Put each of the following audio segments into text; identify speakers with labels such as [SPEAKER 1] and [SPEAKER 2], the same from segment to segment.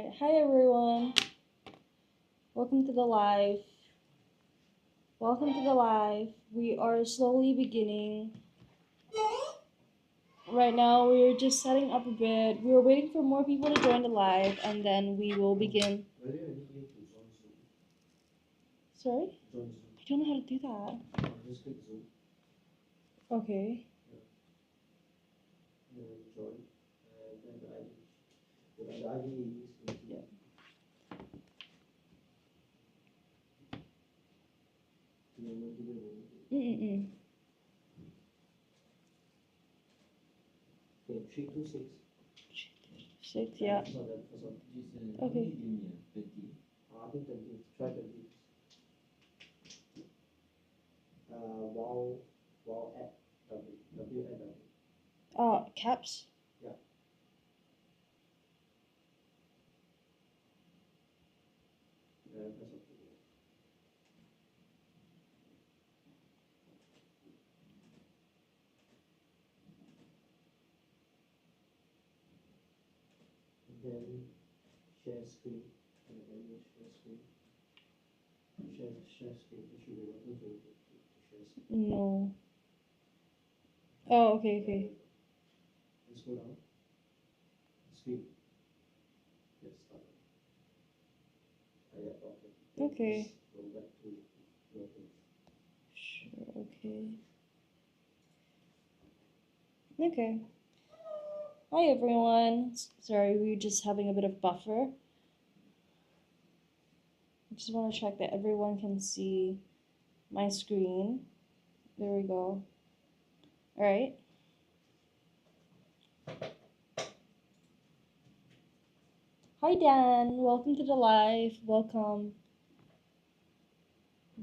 [SPEAKER 1] Alright, hi everyone. Welcome to the live. Welcome to the live. We are slowly beginning. Right now, we're just setting up a bit. We're waiting for more people to join the live, and then we will begin. Sorry? I don't know how to do that. Okay. Yeah. Mm-mm-mm. 6, yeah. Okay. Caps? No. Oh, okay. Okay. Sure, okay. Okay. Hi everyone. Sorry, we're just having a bit of buffer. I just want to check that everyone can see my screen. There we go. Alright. Hi Dan, welcome to the live. Welcome.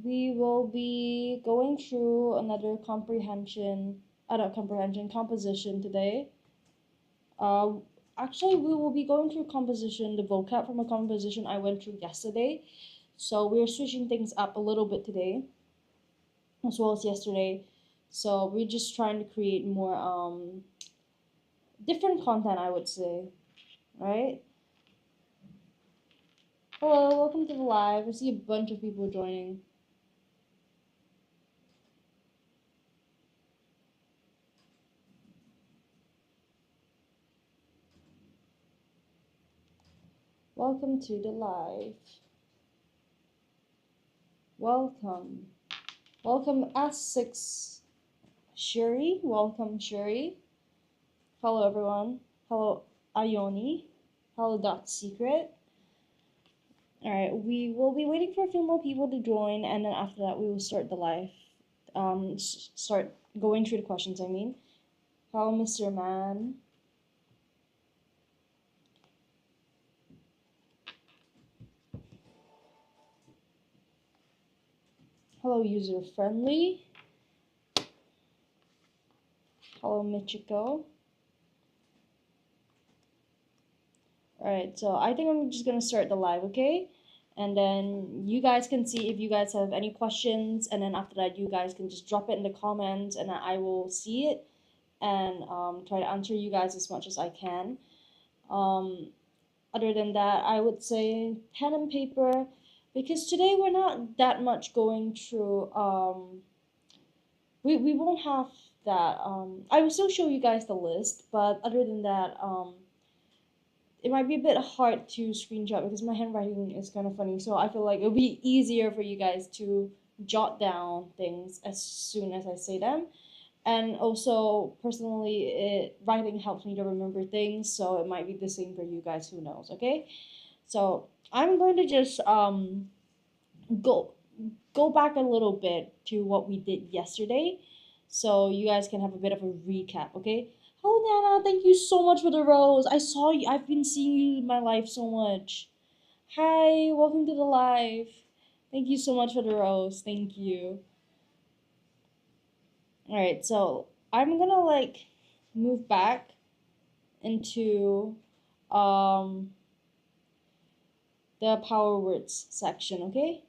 [SPEAKER 1] We will be going through another composition today. Actually, we will be going through composition, the vocab from a composition I went through yesterday. So we're switching things up a little bit today, as well as yesterday. So we're just trying to create more different content, I would say, right? Hello, welcome to the live. I see a bunch of people joining. Welcome to the live. Welcome. Welcome S6 Sherry. Welcome Sherry. Hello everyone. Hello Ioni. Hello Dot Secret. Alright, we will be waiting for a few more people to join, and then after that we will start the live. Start going through the questions, I mean. Hello Mr. Man. Hello user friendly. Hello Michiko. Alright, so I think I'm just gonna start the live, okay? And then you guys can see if you guys have any questions, and then after that you guys can just drop it in the comments, and then I will see it and try to answer you guys as much as I can. Other than that, I would say pen and paper, because today we're not that much going through, we won't have that, I will still show you guys the list, but other than that, it might be a bit hard to screenshot because my handwriting is kind of funny, so I feel like it'll be easier for you guys to jot down things as soon as I say them. And also, personally, writing helps me to remember things, so it might be the same for you guys, who knows, okay? So I'm going to just go back a little bit to what we did yesterday, so you guys can have a bit of a recap, okay? Oh, Nana, thank you so much for the rose. I saw you. I've been seeing you in my life so much. Hi, welcome to the live. Thank you so much for the rose. Thank you. Alright, so I'm gonna like move back into the power words section, okay?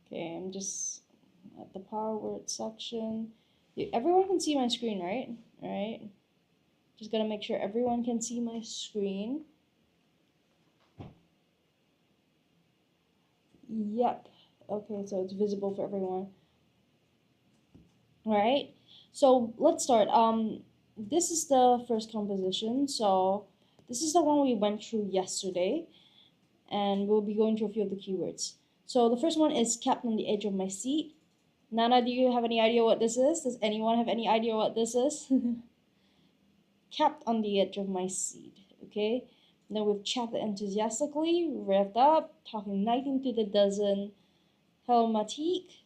[SPEAKER 1] Okay, I'm just at the power words section. Everyone can see my screen, right? Alright. Just gonna make sure everyone can see my screen. Yep. Okay, so it's visible for everyone. All right. So let's start. This is the first composition. So this is the one we went through yesterday, and we'll be going through a few of the keywords. So the first one is kept on the edge of my seat. Nana, do you have any idea what this is? Does anyone have any idea what this is? Kept on the edge of my seat. Okay. Then we've chatted enthusiastically, revved up, talking 19 to the dozen, helmatique.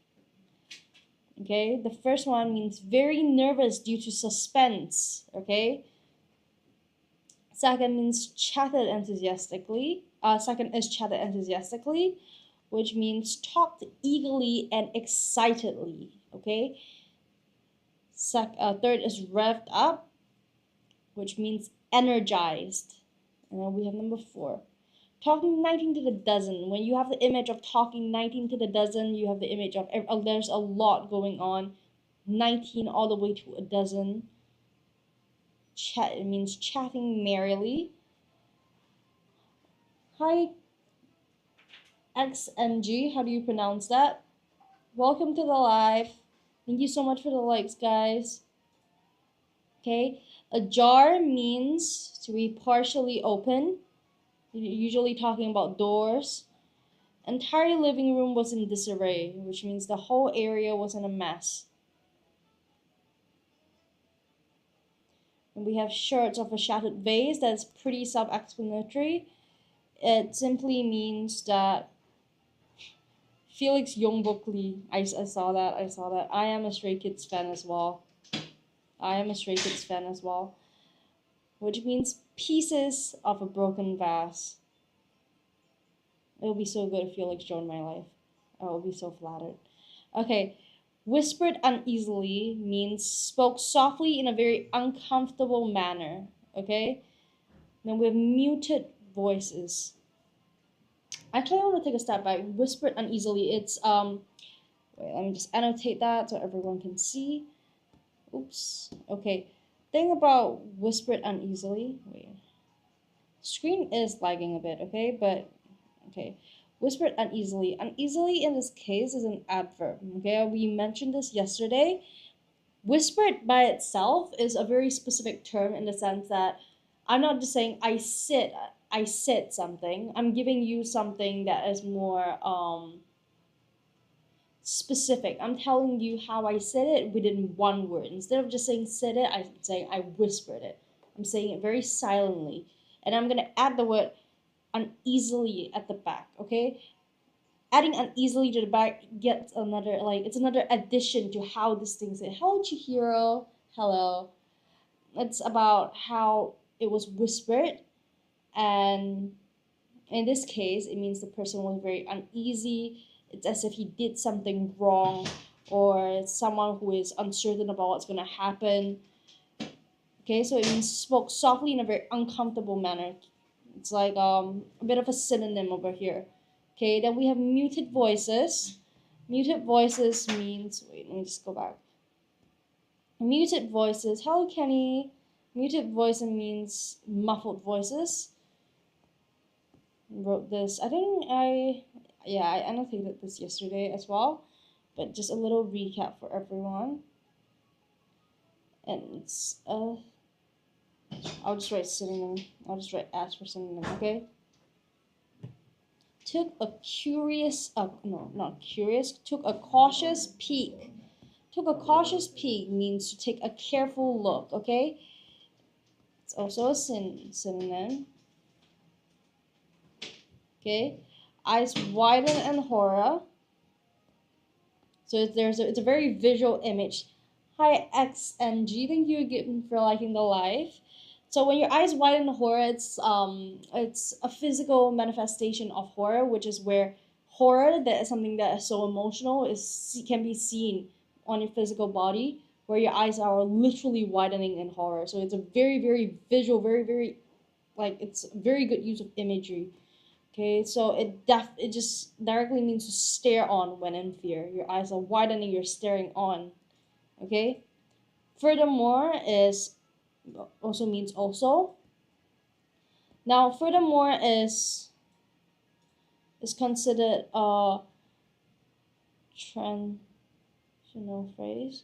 [SPEAKER 1] Okay, the first one means very nervous due to suspense. Okay. Second means chatted enthusiastically. Second is chatted enthusiastically, which means talked eagerly and excitedly. Okay. Third is revved up, which means energized. And then we have number 4. Talking 19 to the dozen. When you have the image of talking 19 to the dozen, you have the image of there's a lot going on. 19 all the way to a dozen. It means chatting merrily. Hi, XNG. How do you pronounce that? Welcome to the live. Thank you so much for the likes, guys. Okay. Ajar means to be partially open. Usually talking about doors. Entire living room was in disarray, which means the whole area was in a mess. And we have shards of a shattered vase. That's pretty self-explanatory. It simply means that Felix Yongbok-lee, I saw that. I am a Stray Kids fan as well. Which means pieces of a broken vase. It would be so good if Felix joined my life. I would be so flattered. Okay, whispered uneasily means spoke softly in a very uncomfortable manner. Okay, then we have muted voices. Actually, I want to take a step back. Whispered uneasily. It's wait, let me just annotate that so everyone can see. Oops. Okay. Thing about whispered uneasily. Wait. Screen is lagging a bit, okay? But okay. Whispered uneasily. Uneasily in this case is an adverb. Okay, we mentioned this yesterday. Whispered by itself is a very specific term in the sense that I'm not just saying I said something. I'm giving you something that is more specific. I'm telling you how I said it within one word. Instead of just saying said it, I'm saying I whispered it. I'm saying it very silently. And I'm gonna add the word uneasily at the back, okay? Adding uneasily to the back gets another, it's another addition to how this thing said. Hello, Chihiro. Hello. It's about how it was whispered, and in this case, it means the person was very uneasy. It's as if he did something wrong, or it's someone who is uncertain about what's going to happen. Okay, so it means spoke softly in a very uncomfortable manner. It's like a bit of a synonym over here. Okay, then we have muted voices. Muted voices means, wait, let me just go back. Muted voices, hello Kenny. Muted voice means muffled voices. Wrote this, I annotated this yesterday as well, but just a little recap for everyone. And it's I'll just write synonym. I'll just write as for synonym, okay? Took a cautious peek. Took a cautious peek means to take a careful look, okay? It's also a synonym. Okay, eyes widen in horror. So it's a very visual image. Hi XNG, thank you again for liking the live. So when your eyes widen in horror, it's a physical manifestation of horror, which is where horror, that is something that is so emotional, can be seen on your physical body, where your eyes are literally widening in horror. So it's a very, very visual, very, it's a very good use of imagery. Okay, so it just directly means to stare on when in fear. Your eyes are widening, you're staring on. Okay? Furthermore is also means also. Now, furthermore is considered a transitional phrase.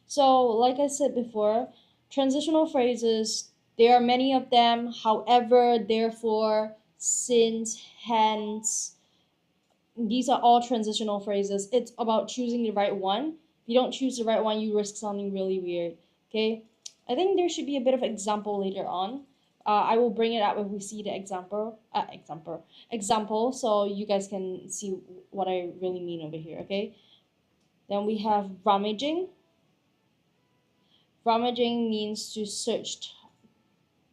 [SPEAKER 1] So, like I said before, transitional phrases, there are many of them. However, therefore, since, hence, these are all transitional phrases. It's about choosing the right one. If you don't choose the right one, you risk sounding really weird. Okay? I think there should be a bit of example later on. I will bring it up if we see the example, so you guys can see what I really mean over here. Okay? Then we have rummaging. Rummaging means to search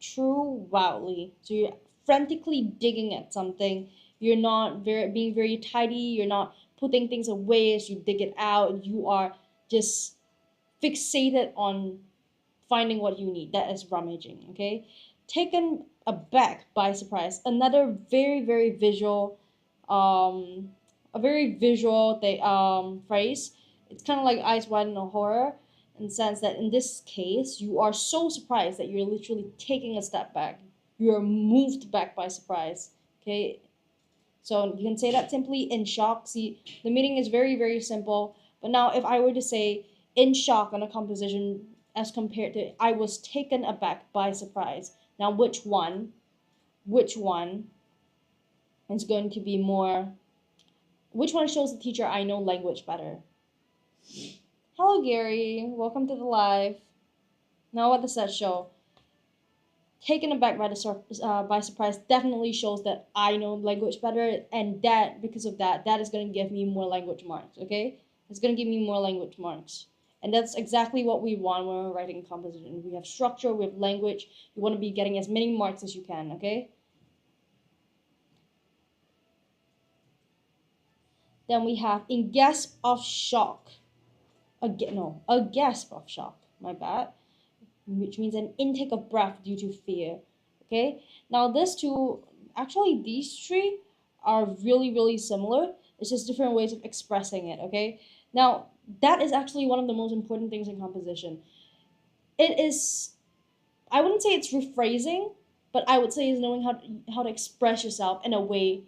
[SPEAKER 1] through wildly. So you're frantically digging at something. You're not being very tidy. You're not putting things away as you dig it out. You are just fixated on finding what you need. That is rummaging. Okay, taken aback by surprise. Another very visual, a very visual phrase. It's kind of like eyes wide in a horror, in the sense that in this case, you are so surprised that you're literally taking a step back. You are moved back by surprise. Okay, so you can say that simply, in shock. See, the meaning is very simple. But now, if I were to say in shock on a composition as compared to I was taken aback by surprise. Now, which one is going to be more? Which one shows the teacher I know language better? Hello, Gary. Welcome to the live. Now, what does that show? Taken aback by surprise definitely shows that I know language better, and that because of that is going to give me more language marks. Okay, it's going to give me more language marks, and that's exactly what we want when we're writing composition. We have structure, we have language. You want to be getting as many marks as you can. Okay. Then we have in gasp of shock. A gasp of shock. My bad. Which means an intake of breath due to fear. Okay, now these three are really similar. It's just different ways of expressing it. Okay, now that is actually one of the most important things in composition. It is, I wouldn't say it's rephrasing, but I would say is knowing how to express yourself in a way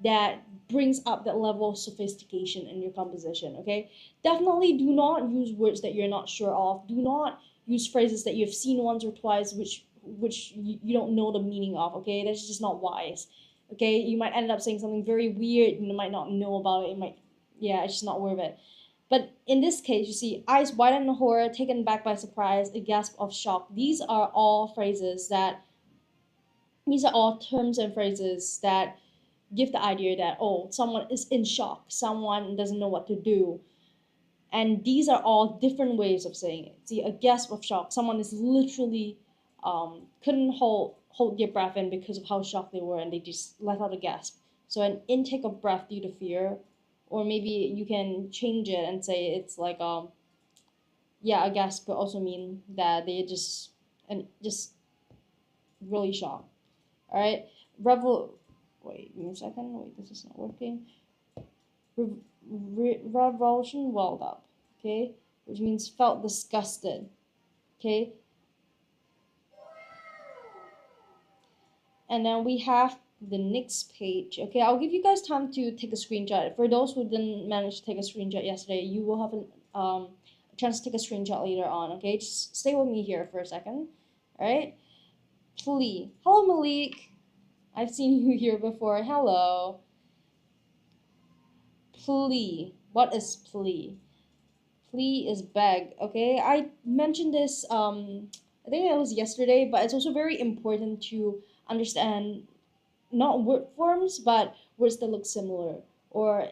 [SPEAKER 1] that brings up that level of sophistication in your composition. Okay, definitely do not use words that you're not sure of. Do not use phrases that you've seen once or twice which you don't know the meaning of. Okay, that's just not wise. Okay, you might end up saying something very weird and you might not know about it. It's just not worth it. But in this case, you see, eyes wide in horror, taken back by surprise, a gasp of shock. These are all terms and phrases that give the idea that, oh, someone is in shock, someone doesn't know what to do. And these are all different ways of saying it. See, a gasp of shock, someone is literally couldn't hold their breath in because of how shocked they were, and they just let out a gasp. So an intake of breath due to fear, or maybe you can change it and say it's like a gasp could also mean that they just really shocked. All right, wait, give me a second. Wait, this is not working. Revulsion welled up. Okay, which means felt disgusted. Okay, and then we have the next page. Okay, I'll give you guys time to take a screenshot. For those who didn't manage to take a screenshot yesterday, you will have a chance to take a screenshot later on. Okay, just stay with me here for a second. All right, plea. Hello, Malik. I've seen you here before. Hello. Plea. What is plea? Plea is beg. Okay, I mentioned this. I think it was yesterday, but it's also very important to understand not word forms, but words that look similar, or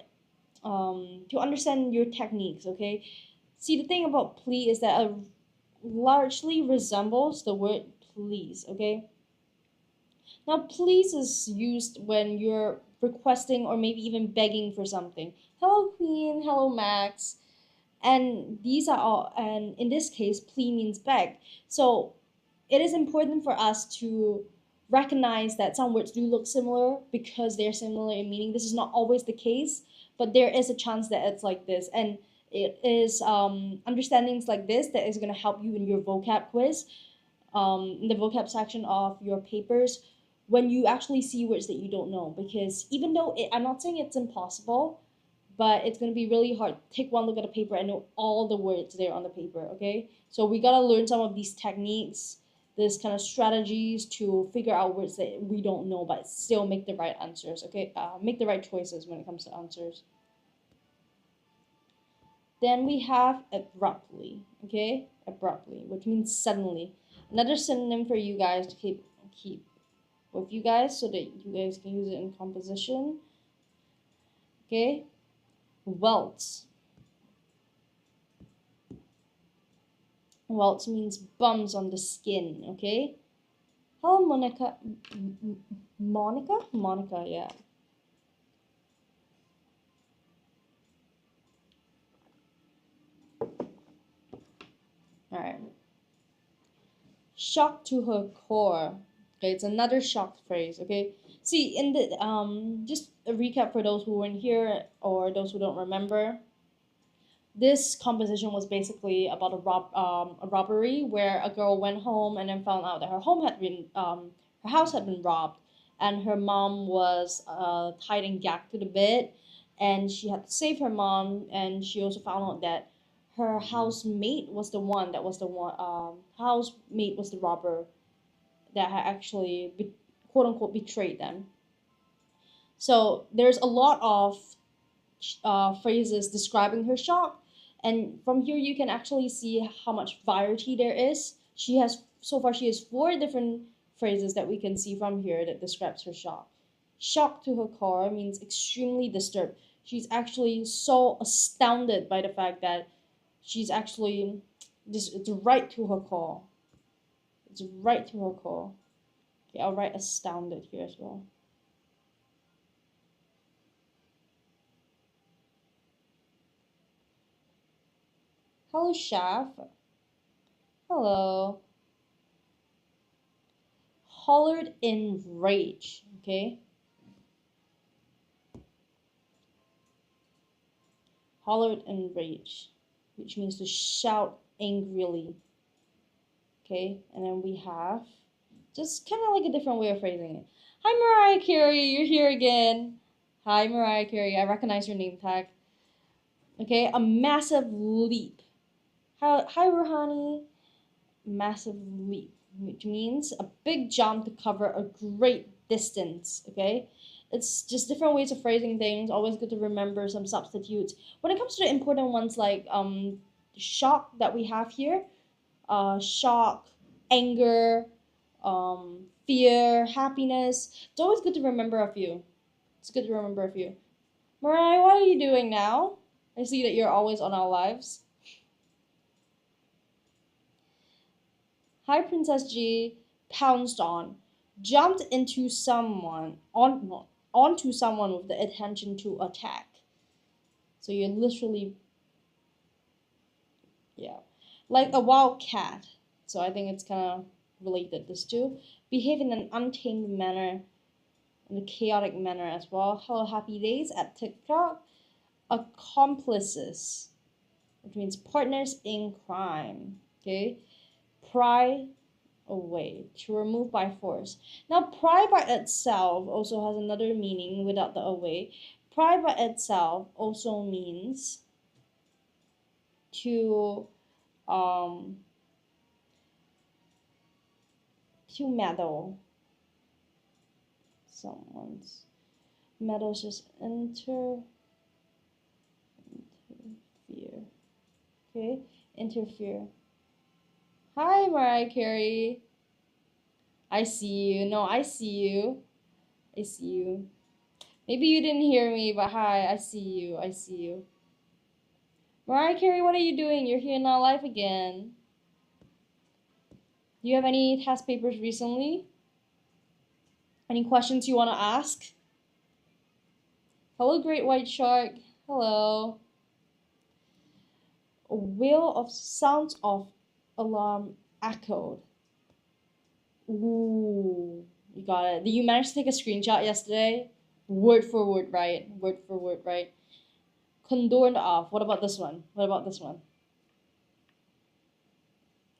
[SPEAKER 1] to understand your techniques. Okay, see, the thing about plea is that it largely resembles the word please. Okay, now please is used when you're requesting or maybe even begging for something. Hello, Queen. Hello, Max. And these are all, and in this case, plea means beg. So it is important for us to recognize that some words do look similar because they're similar in meaning. This is not always the case, but there is a chance that it's like this. And it is understandings like this that is going to help you in your vocab quiz. in the vocab section of your papers when you actually see words that you don't know. Because even though I'm not saying it's impossible, but it's going to be really hard. Take one look at a paper and know all the words there on the paper, okay? So we got to learn some of these techniques, this kind of strategies to figure out words that we don't know, but still make the right answers, okay? Make the right choices when it comes to answers. Then we have abruptly, okay? Abruptly, which means suddenly. Another synonym for you guys to keep with you guys so that you guys can use it in composition. Okay? Welts. Welts means bumps on the skin, okay? Hello, Monica. Monica? Monica, yeah. Alright. Shock to her core. Okay, it's another shock phrase, okay? See, in the just a recap for those who weren't here or those who don't remember. This composition was basically about a robbery where a girl went home and then found out that her house had been robbed, and her mom was tied and gagged to the bed, and she had to save her mom, and she also found out that her housemate was the housemate was the robber that had actually quote unquote betrayed them. So there's a lot of phrases describing her shock, and from here you can actually see how much variety there is. She has four different phrases that we can see from here that describes her shock. Shock to her core means extremely disturbed. She's actually so astounded by the fact that she's actually it's right to her core. It's right to her core. Okay, I'll write astounded here as well. Hello, Chef. Hello. Hollered in rage, okay? Hollered in rage, which means to shout angrily, okay? And then we have just kind of like a different way of phrasing it. Hi, Mariah Carey, you're here again. Hi, Mariah Carey, I recognize your name tag. Okay, a massive leap. Hi, Ruhani. Massive leap, which means a big jump to cover a great distance, okay? It's just different ways of phrasing things. Always good to remember some substitutes. When it comes to the important ones like shock that we have here, shock, anger, fear, happiness. It's always good to remember a few. It's good to remember a few. Mariah, what are you doing now? I see that you're always on our lives. Hi, Princess G. Pounced on, jumped into someone onto someone with the intention to attack. So you're literally, yeah, like a wild cat. So I think it's kind of related. This two behave in an untamed manner, in a chaotic manner as well. Hello, happy days at TikTok. Accomplices, which means partners in crime. Okay. Pry away, to remove by force. Now, pry by itself also has another meaning without the away. Pry by itself also means to meddle. Someone's meddle is just interfere. Okay, interfere. Hi, Mariah Carey. I see you. No, I see you. I see you. Maybe you didn't hear me, but hi, I see you. I see you. Mariah Carey, what are you doing? You're here in our life again. Do you have any test papers recently? Any questions you want to ask? Hello, Great White Shark. Hello. A wail of sounds of alarm echoed. Ooh, you got it. Did you manage to take a screenshot yesterday? Word for word, right? Word for word, right? Condoned off. What about this one? What about this one?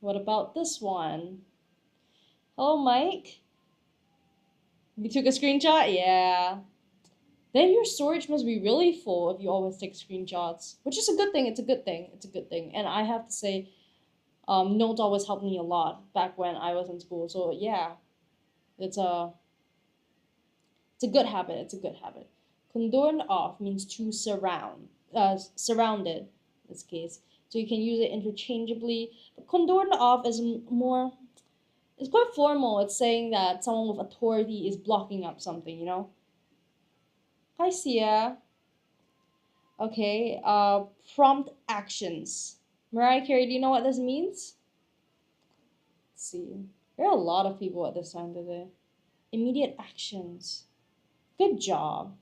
[SPEAKER 1] What about this one? Hello, Mike. You took a screenshot? Yeah. Then your storage must be really full if you always take screenshots, which is a good thing. It's a good thing. It's a good thing. And I have to say, notes always helped me a lot back when I was in school. So yeah, it's a it's a good habit. It's a good habit. Condorned off means to surround, surrounded in this case. So you can use it interchangeably. But condorned off is more. It's quite formal. It's saying that someone with authority is blocking up something. You know. Hi, Sia. Okay. Prompt actions. Mariah Carey, do you know what this means? Let's see. There are a lot of people at this time today. Immediate actions. Good job.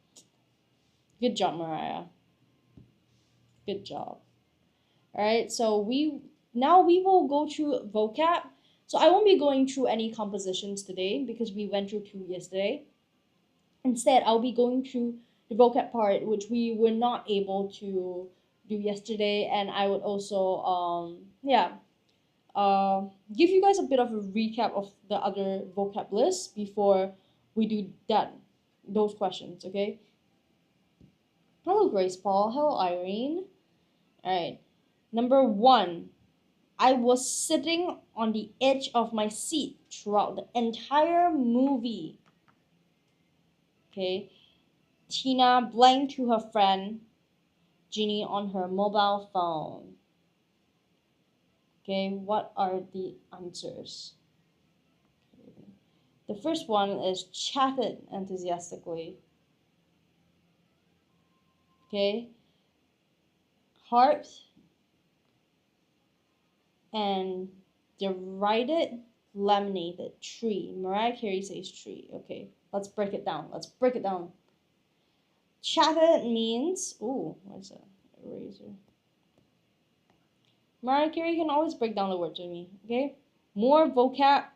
[SPEAKER 1] Good job, Mariah. Good job. All right, so we will go through vocab. So I won't be going through any compositions today because we went through two yesterday. Instead, I'll be going through the vocab part, which we were not able to do yesterday, and I would also uh, give you guys a bit of a recap of the other vocab list before we do those questions. Okay. Hello, Grace Paul. Hello, Irene. All right. Number one, I was sitting on the edge of my seat throughout the entire movie. Okay. Tina blanked to her friend Ginny on her mobile phone. Okay, what are the answers? The first one is chatted enthusiastically. Okay. Harped and derided, laminated, tree. Mariah Carey says tree. Okay, let's break it down. Let's break it down. Chatted means, ooh, what's that? Eraser. Mariah Carey can always break down the words with me. Okay, more vocab.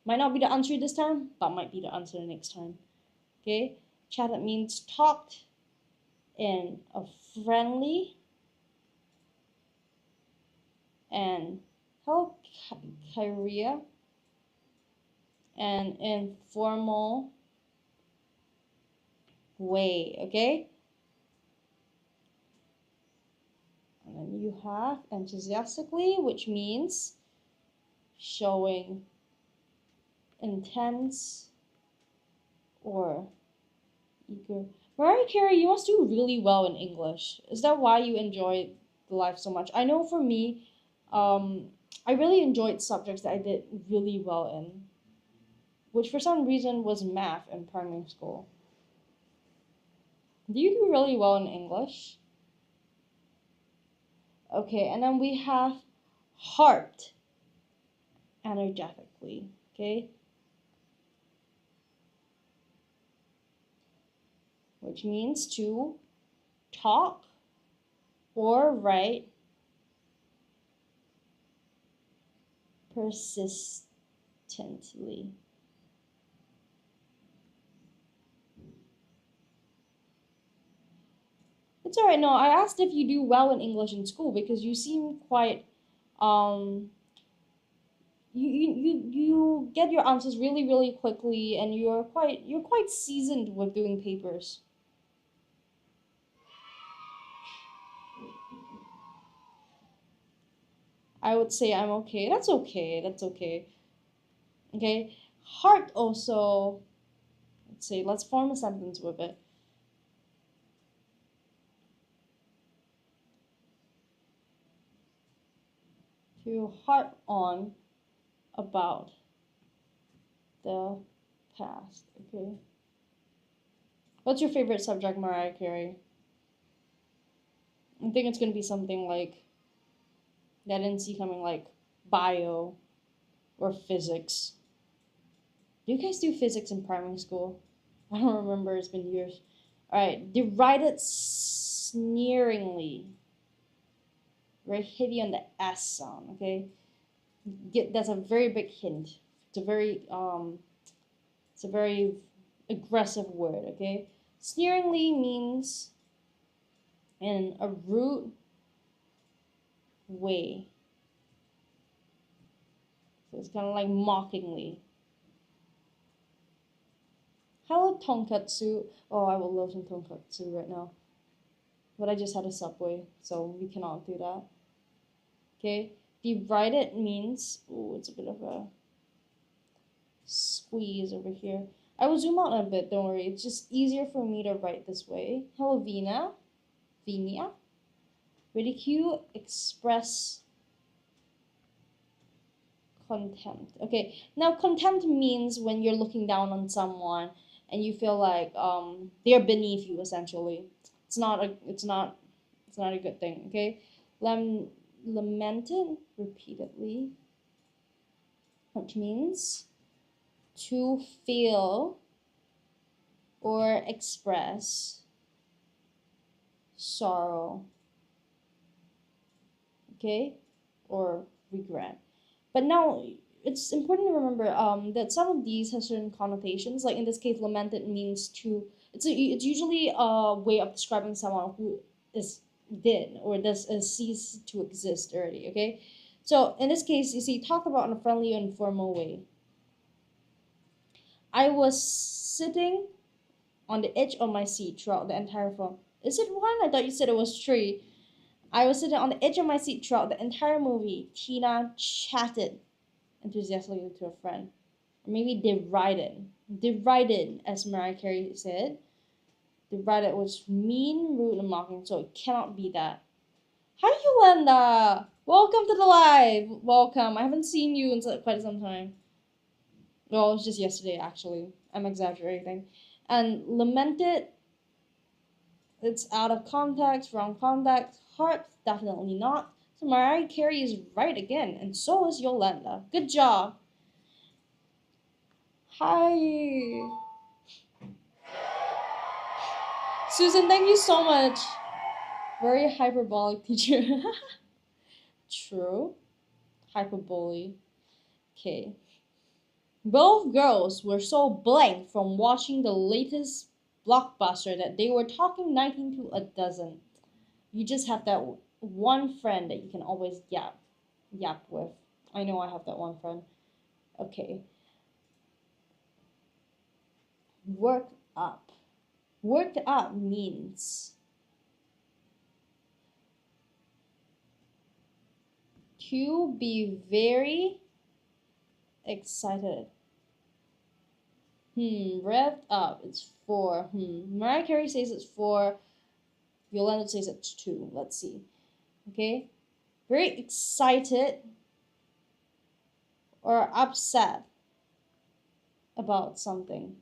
[SPEAKER 1] Might not be the answer this time, but might be the answer next time. Okay, chatted means talked in a friendly and hello, Kyria, an informal way. Okay, and then you have enthusiastically, which means showing intense or eager. Mariah Carey, you must do really well in English. Is that why you enjoy the life so much? I know for me, um, I really enjoyed subjects that I did really well in, which for some reason was math in primary school. Do you do really well in English? Okay, and then we have harped energetically. Okay, which means to talk or write persistently. It's alright. No, I asked if you do well in English in school because you seem quite um you get your answers really quickly and you're quite seasoned with doing papers. I would say I'm okay. That's okay. That's okay. Okay. Heart also, let's form a sentence with it. To harp on about the past. Okay. What's your favorite subject, Mariah Carey? I think it's gonna be something like that I didn't see coming, like bio or physics. Do you guys do physics in primary school? I don't remember. It's been years. All right. Derided sneeringly. Very heavy on the S sound. Okay. That's a very big hint. It's a very It's a very aggressive word. Okay. Sneeringly means in a rude way. So it's kind of like mockingly. Hello, tonkatsu. Oh, I will love some tonkatsu right now. But I just had a Subway, so we cannot do that. Okay? Derided means, oh, it's a bit of a squeeze over here. I will zoom out a bit, don't worry. It's just easier for me to write this way. Hello, Vina. Vinia. Ridicule, express contempt. Okay, now contempt means when you're looking down on someone and you feel like they're beneath you essentially. It's not a good thing, okay? Lamented repeatedly, which means to feel or express sorrow, okay, or regret. But now it's important to remember that some of these have certain connotations. Like in this case, lamented means to. It's usually a way of describing someone who is dead or does cease to exist already. Okay, so in this case, you see, talk about in a friendly and informal way. I was sitting on the edge of my seat throughout the entire film. Is it one? I thought you said it was three. I was sitting on the edge of my seat throughout the entire movie. Tina chatted enthusiastically to a friend. Or maybe derided. Derided, as Mariah Carey said. Derided was mean, rude, and mocking, so it cannot be that. Hi, Yolanda! Welcome to the live! Welcome. I haven't seen you in quite some time. Well, it was just yesterday, actually. I'm exaggerating. And lamented, it's out of context, wrong context. Heart, definitely not. So Mariah Carey is right again, and so is Yolanda. Good job. Hi. Susan, thank you so much. Very hyperbolic teacher. True. Hyperbole. Okay. Both girls were so blank from watching the latest blockbuster that they were talking 19 to a dozen. You just have that one friend that you can always yap with. I know I have that one friend. Okay. Worked up. Worked up means to be very excited. Revved up. It's 4. Mariah Carey says it's 4. Yolanda says it's 2. Let's see. Okay. Very excited or upset about something.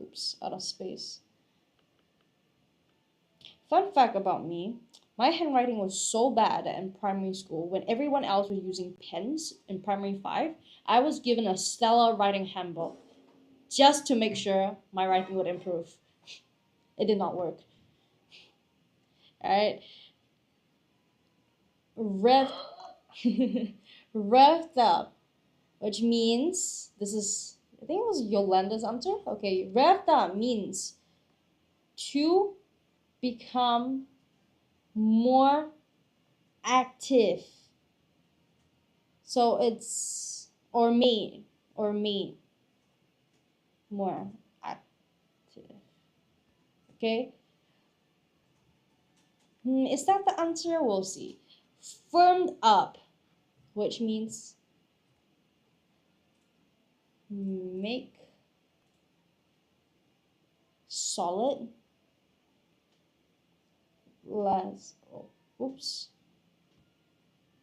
[SPEAKER 1] Oops, out of space. Fun fact about me, my handwriting was so bad that in primary school, when everyone else was using pens in primary 5, I was given a Stella writing handbook just to make sure my writing would improve. It did not work. Alright. Revved up, which means, this is, I think it was Yolanda's answer. Okay, revved up means to become more active. So it's or made more active. Okay. Is that the answer? We'll see. Firmed up, which means make solid. Oops.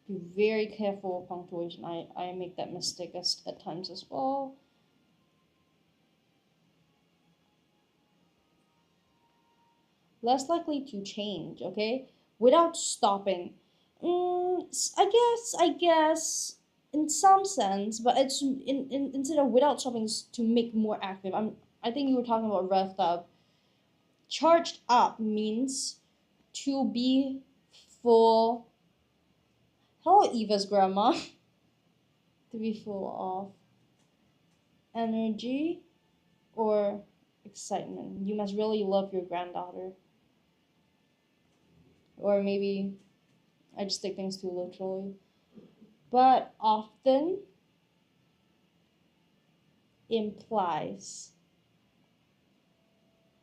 [SPEAKER 1] Be very careful with punctuation. I make that mistake at times as well. Less likely to change, okay? Without stopping. I guess in some sense, but it's instead of without stopping, it's to make more active. I think you were talking about revved up. Charged up means to be full. Hello, Eva's grandma. To be full of energy or excitement. You must really love your granddaughter. Or maybe I just take things too literally. But often implies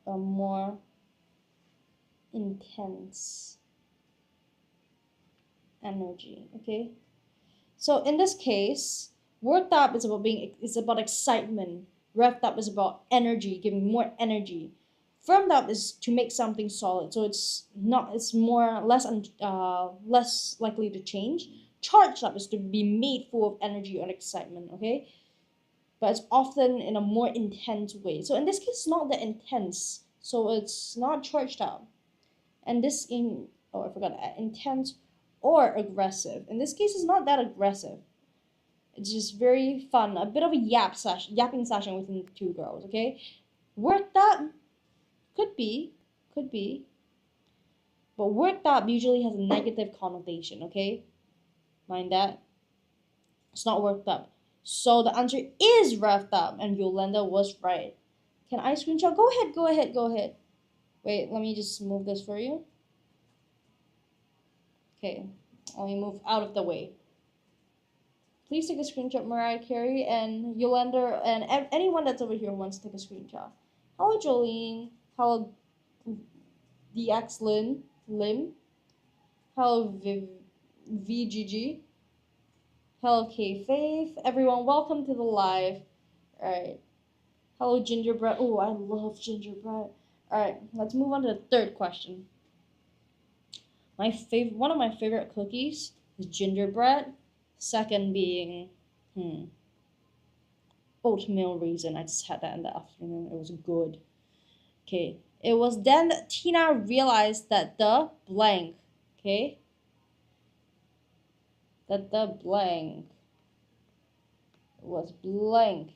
[SPEAKER 1] a more intense energy. Okay, so in this case, worked up is about excitement. Revved up is about energy, giving more energy. Firmed up is to make something solid, so it's more less likely to change. Charged up is to be made full of energy or excitement. Okay, but it's often in a more intense way. So in this case, it's not that intense, so it's not charged up. And this in oh I forgot intense or aggressive. In this case, it's not that aggressive. It's just very fun, a bit of a yapping session within the two girls. Okay, worked up could be, but worked up usually has a negative connotation. Okay, mind that. It's not worked up. So the answer is revved up, and Yolanda was right. Can I screenshot? Go ahead, go ahead, go ahead. Wait, let me just move this for you. Okay, let me move out of the way. Please take a screenshot, Mariah Carey and Yolanda, and anyone that's over here who wants to take a screenshot. Hello, Jolene. Hello, DX Lim. Hello, VGG. Hello, K Faith. Everyone, welcome to the live. Alright. Hello, gingerbread. Oh, I love gingerbread. Alright, let's move on to the third question. One of my favorite cookies is gingerbread. Second being oatmeal raisin. I just had that in the afternoon. It was good. Okay. It was then that Tina realized that the blank, okay, that the blank was blank.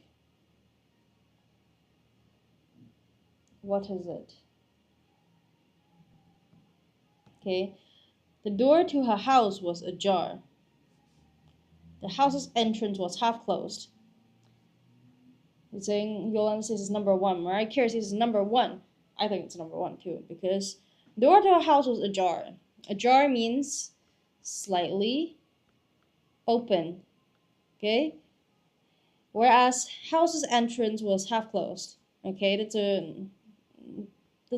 [SPEAKER 1] What is it? Okay. The door to her house was ajar. The house's entrance was half closed. It's saying Yolanda says it's number one. Mariah Carey says it's number one. I think it's number one too, because the door to her house was ajar. Ajar means slightly open. Okay? Whereas house's entrance was half closed. Okay, that's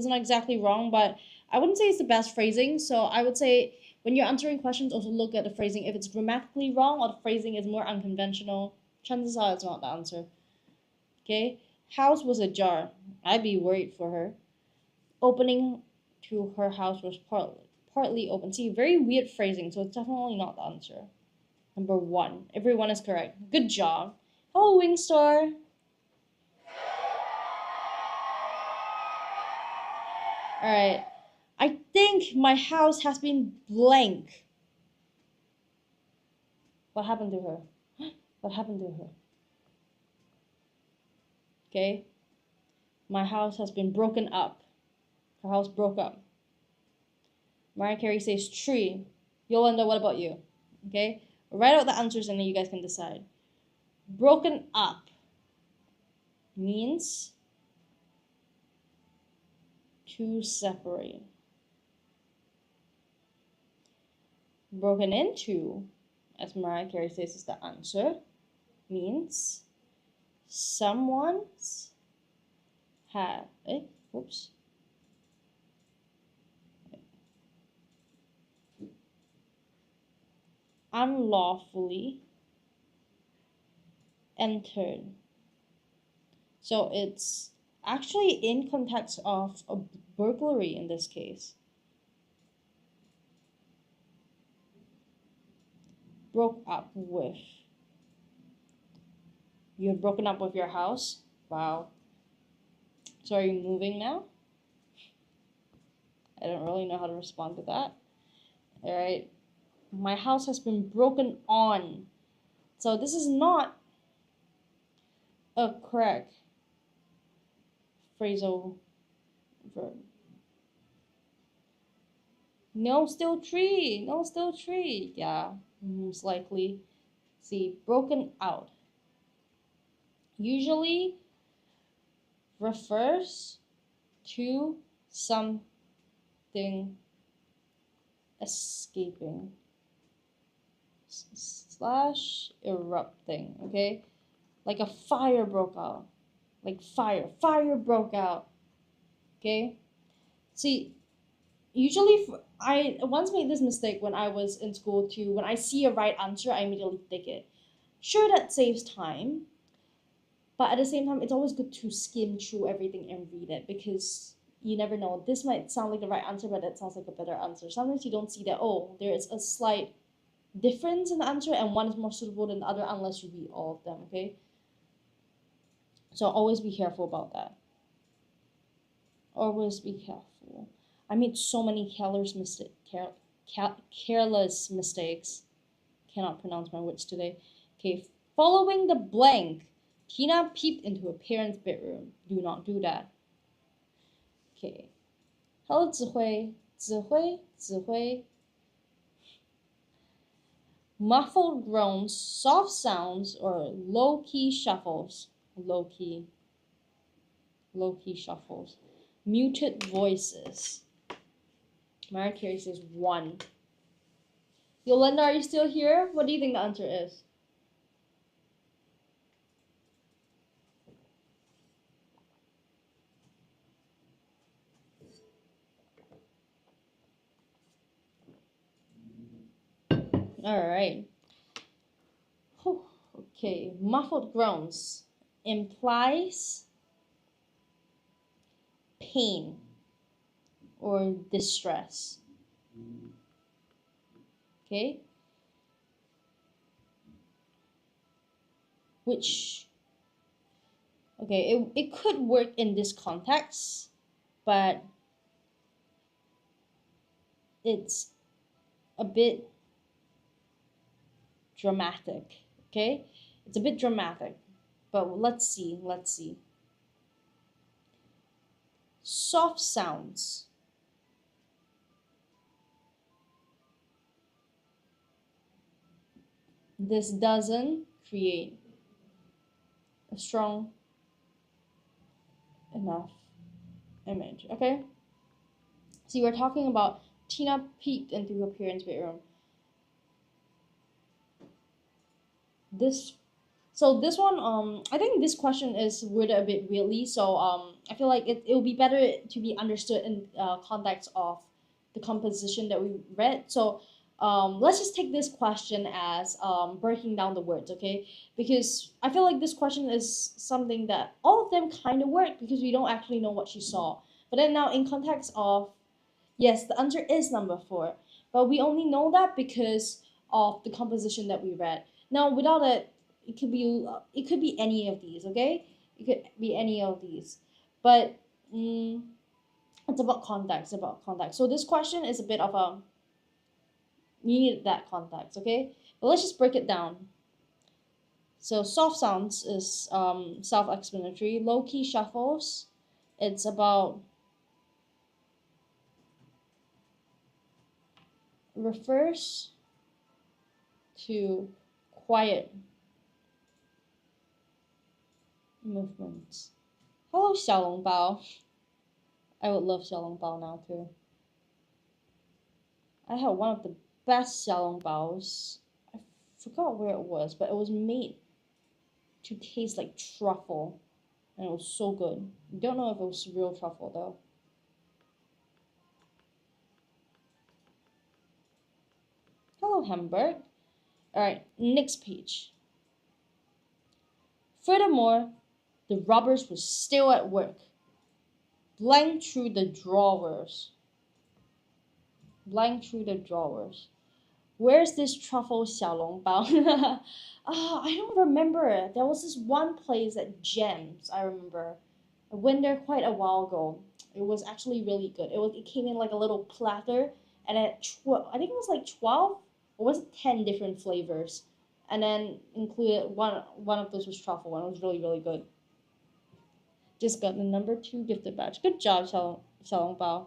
[SPEAKER 1] not exactly wrong, but I wouldn't say it's the best phrasing. So I would say when you're answering questions, also look at the phrasing. If it's grammatically wrong or the phrasing is more unconventional, chances are it's not the answer. Okay, house was ajar. I'd be worried for her. Opening to her house was partly open. See, very weird phrasing, so it's definitely not the answer. Number one. Everyone is correct. Good job. Hello, Wingstar. Alright. I think my house has been blank. What happened to her? What happened to her? Okay. My house has been broken up. Her house broke up. Mariah Carey says tree. Yolanda, what about you? Okay. Write out the answers and then you guys can decide. Broken up means to separate. Broken into, as Mariah Carey says is the answer, means someone's had unlawfully entered. So it's actually in context of a burglary in this case. Broke up with. You have broken up with your house? Wow. So are you moving now? I don't really know how to respond to that. Alright. My house has been broken on. So this is not a correct phrasal verb. No, still tree. No, still tree. Yeah, most likely. See, broken out usually refers to something escaping / erupting. Okay, Like a fire broke out. Like fire broke out. Okay? See, usually I once made this mistake when I was in school too. When I see a right answer, I immediately take it. Sure, that saves time, but at the same time, it's always good to skim through everything and read it, because you never know. This might sound like the right answer, but that sounds like a better answer. Sometimes you don't see that, oh, there is a slight difference in the answer and one is more suitable than the other unless you read all of them, okay? So always be careful about that. Always be careful. I made so many careless mistakes. Cannot pronounce my words today. Okay, following the blank. Tina peeped into her parents' bedroom. Do not do that. Okay. Hello, Zihui. Zihui. Muffled groans, soft sounds, or low-key shuffles. Low-key shuffles. Muted voices. Mariah Carey says 1. Yolanda, are you still here? What do you think the answer is? Alright. Okay, muffled groans implies pain or distress. Okay? Which, okay, it could work in this context, but it's a bit dramatic, okay? It's a bit dramatic, but let's see. Soft sounds. This doesn't create a strong enough image, okay? See, we're talking about Tina peeked into her parents' bedroom. This one, I think this question is worded a bit weirdly, so I feel like it will be better to be understood in context of the composition that we read. So let's just take this question as breaking down the words, okay? Because I feel like this question is something that all of them kind of work because we don't actually know what she saw. But then now in context of, yes, the answer is number 4, but we only know that because of the composition that we read. Now without it, it could be any of these, okay? It could be any of these, but it's about context. So this question is a bit of a, you need that context, okay? But let's just break it down. So soft sounds is self-explanatory. Low-key shuffles, it's about, refers to quiet movements. Hello, Xiaolongbao. I would love Xiaolongbao now too. I had one of the best Xiaolongbaos. I forgot where it was, but it was made to taste like truffle, and it was so good. I don't know if it was real truffle though. Hello, Hamburg. Alright, next page. Furthermore, the robbers were still at work. Blank through the drawers. Where's this truffle xiaolongbao? I don't remember. There was this one place at Gems, I remember. I went there quite a while ago. It was actually really good. It came in like a little platter, and I think it was like 12 or was it 10 different flavors, and then included one of those was truffle, and it was really, really good. Just got the number 2 gifted badge. Good job, Xiaolongbao.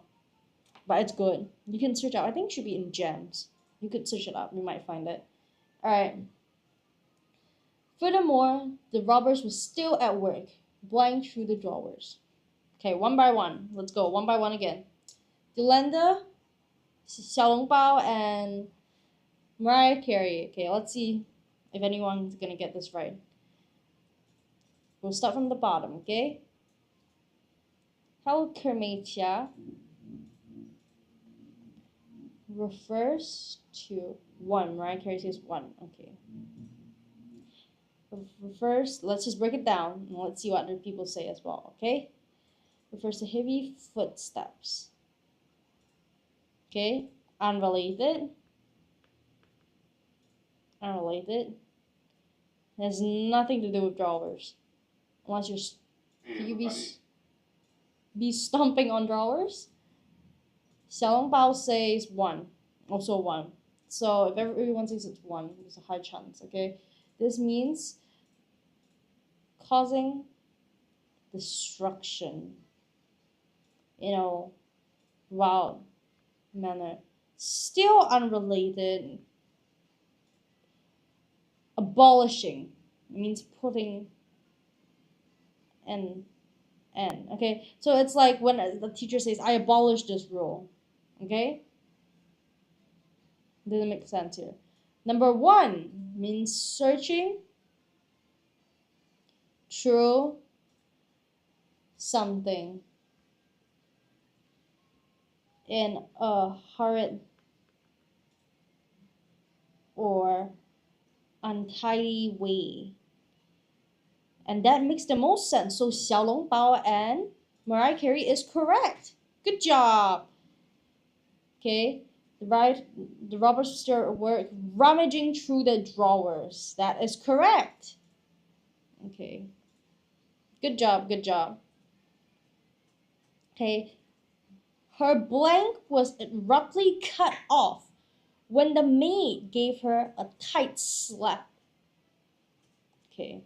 [SPEAKER 1] But it's good. You can search out. I think it should be in Gems. You could search it up. You might find it. Alright. Furthermore, the robbers were still at work, blind through the drawers. Okay, one by one. Let's go. One by one again. Yolanda, Xiaolongbao, and Mariah Carey. Okay, let's see if anyone's gonna get this right. We'll start from the bottom, okay? How Kermetia refers to one. Mariah Carey says one. Okay. Refers, let's just break it down and let's see what other people say as well, okay? Refers to heavy footsteps. Okay? Unrelated. Unrelated. It has nothing to do with drawers. Unless you be stomping on drawers. Xiaolong Bao says one. Also one. So if everyone says it's one, there's a high chance, okay? This means causing destruction. Wild manner. Still unrelated. Abolishing. It means putting an end. Okay? So it's like when the teacher says, I abolish this rule. Okay? Doesn't make sense here. Number 1 means searching through something in a hurried or untidy way. And that makes the most sense. So Xiaolong Bao and Mariah Carey is correct. Good job. Okay. The robbers sister were rummaging through the drawers. That is correct. Okay. Good job. Good job. Okay. Her blank was abruptly cut off when the maid gave her a tight slap. Okay.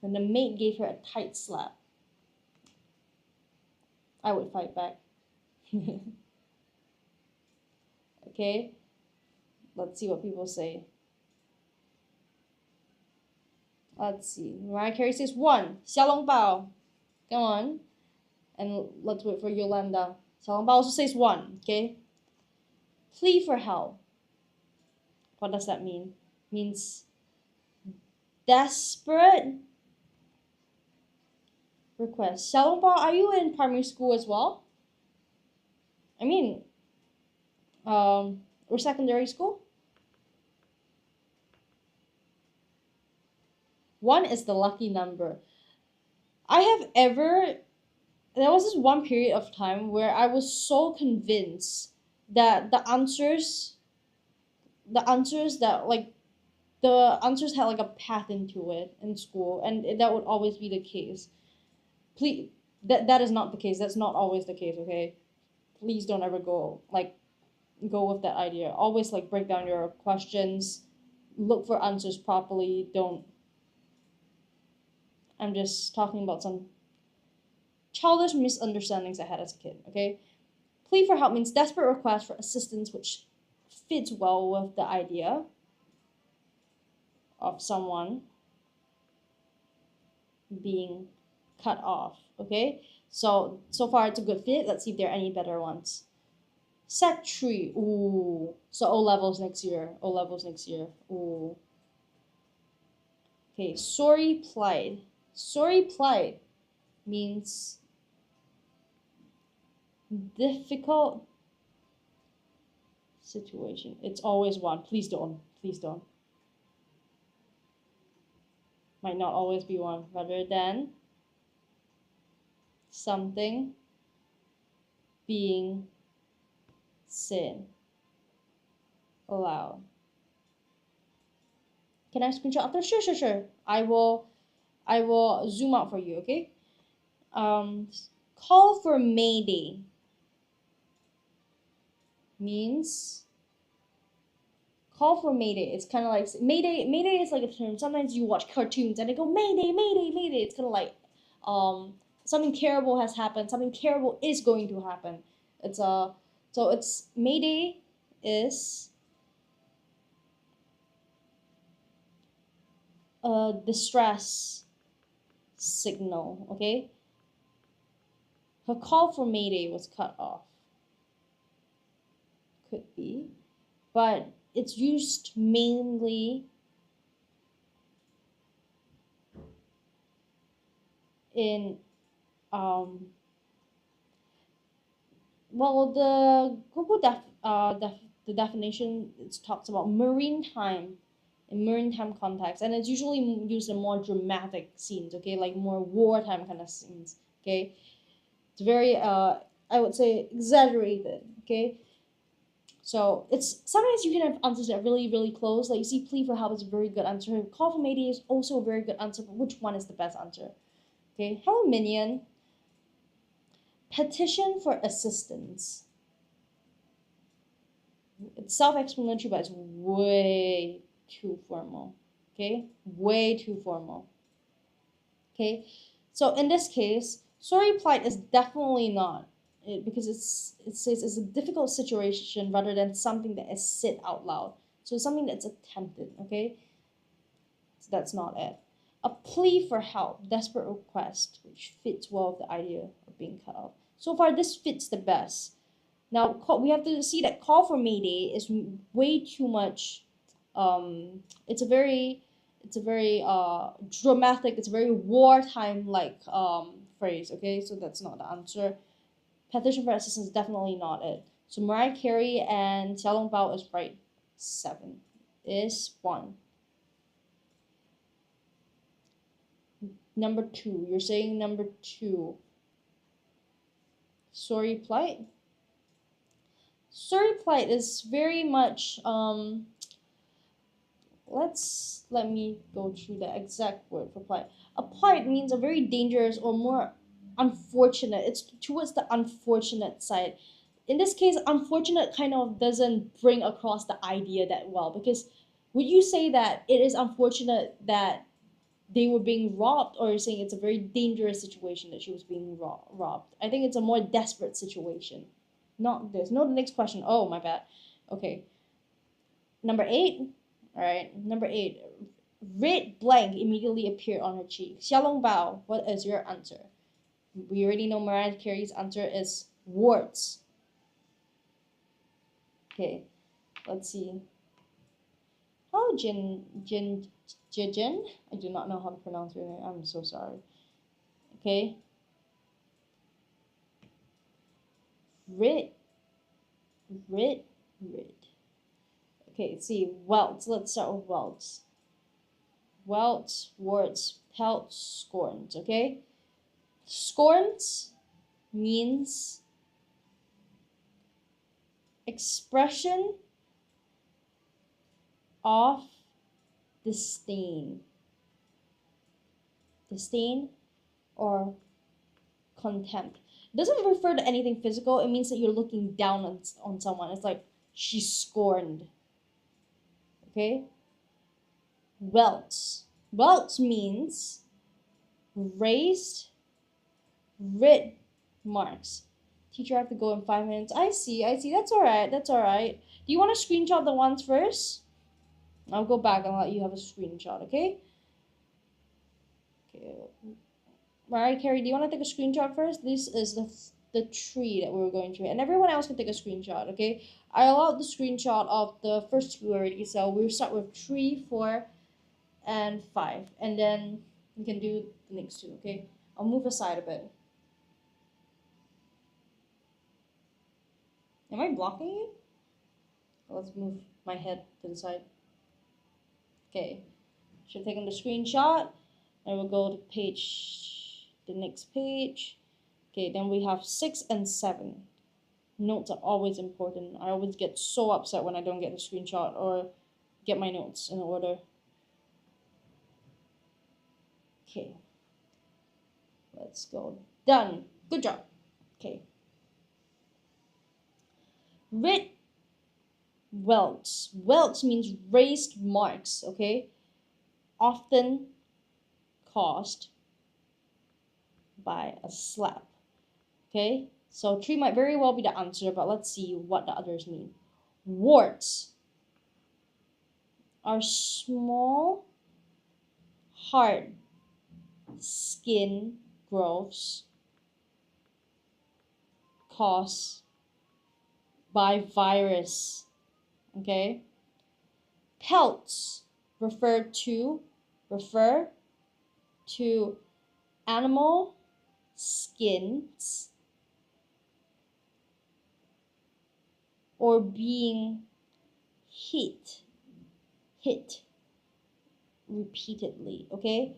[SPEAKER 1] When the maid gave her a tight slap. I would fight back. Okay. Let's see what people say. Let's see. Mariah Carey says 1. Xiaolong Bao. Come on. And let's wait for Yolanda. Xiaolong Bao also says 1. Okay. Plea for help. What does that mean? Means desperate request. Xiaolong Bao, are you in primary school as well? I mean, or secondary school? 1 is the lucky number. There was this one period of time where I was so convinced that the answers had like a path into it in school, and that would always be the case. Please, that is not the case. That's not always the case, okay? Please don't ever go with that idea. Always break down your questions, look for answers properly. I'm just talking about some childish misunderstandings I had as a kid, okay? Plea for help means desperate request for assistance, which fits well with the idea of someone being cut off, okay? So far it's a good fit. Let's see if there are any better ones. Set 3. Ooh. So O levels next year. Ooh. Okay, sorry plight. Sorry plight means difficult situation. It's always 1. Please don't. Might not always be 1. Rather than something being said aloud. Can I screenshot after? Sure. I will zoom out for you, okay? Call for Mayday means call for Mayday. It's kind of like Mayday. Mayday is like a term. Sometimes you watch cartoons and they go Mayday. It's kind of like something terrible has happened. Something terrible is going to happen. So it's Mayday is a distress signal, okay? Her call for Mayday was cut off. Could be. But it's used mainly in well, the Google the definition, it talks about maritime in maritime context, and it's usually used in more dramatic scenes. Okay, like more wartime kind of scenes. Okay, it's very I would say exaggerated. Okay, so it's sometimes you can have answers that are really close. Like you see, plea for help is a very good answer. Call for mayday is also a very good answer. But which one is the best answer? Okay, hello minion. Petition for assistance. It's self-explanatory, but it's way too formal. Okay, way too formal. Okay, so in this case, sorry plight is definitely not it, because it says it's a difficult situation rather than something that is said out loud. So something that's attempted. Okay, so that's not it. A plea for help, desperate request, which fits well with the idea of being cut off. So far, this fits the best. Now we have to see that call for mayday is way too much. It's a very dramatic. It's a very wartime like phrase. Okay, so that's not the answer. Petition for assistance is definitely not it. So Mariah Carey and Xiao Long Bao is right. 7 is 1. Number 2. You're saying number 2. Sorry plight. Sorry plight is very much let me go through the exact word for plight. A plight means a very dangerous or more unfortunate. It's towards the unfortunate side. In this case, unfortunate kind of doesn't bring across the idea that well, because would you say that it is unfortunate that they were being robbed, or you're saying it's a very dangerous situation that she was being robbed? I think it's a more desperate situation. Not this. No, the next question. Oh, my bad. Okay. Number 8. All right. Number 8. Red blank immediately appeared on her cheek. Xiao Long Bao, what is your answer? We already know Mariah Carey's answer is warts. Okay. Let's see. Oh, Jin. I do not know how to pronounce your name. I'm so sorry. Okay. Red. Okay, see, welts. Let's start with welts. Welts, warts, pelts, scorns. Okay. Scorns means expression of disdain or contempt. It doesn't refer to anything physical. It means that you're looking down on someone. It's like she's scorned. Okay. Welts means raised red marks. Teacher, I have to go in 5 minutes. I see. That's all right. Do you want to screenshot the ones first? I'll go back and let you have a screenshot, okay? Okay. Mariah Carey, do you want to take a screenshot first? This is the tree that we were going through, and everyone else can take a screenshot, okay? I allowed the screenshot of the first 2 already, so we'll start with 3, 4, and 5, and then we can do the next 2, okay? I'll move aside a bit. Am I blocking you? Let's move my head to the side. Okay, should have taken the screenshot, and we'll go to the next page. Okay, then we have 6 and 7. Notes are always important. I always get so upset when I don't get the screenshot or get my notes in order. Okay, let's go. Done. Good job. Okay. Red welts. Welts means raised marks, okay? Often caused by a slap. Okay? So 3 might very well be the answer, but let's see what the others mean. Warts are small, hard skin growths caused by virus. Okay? Pelts refer to animal skins, or being hit repeatedly. Okay,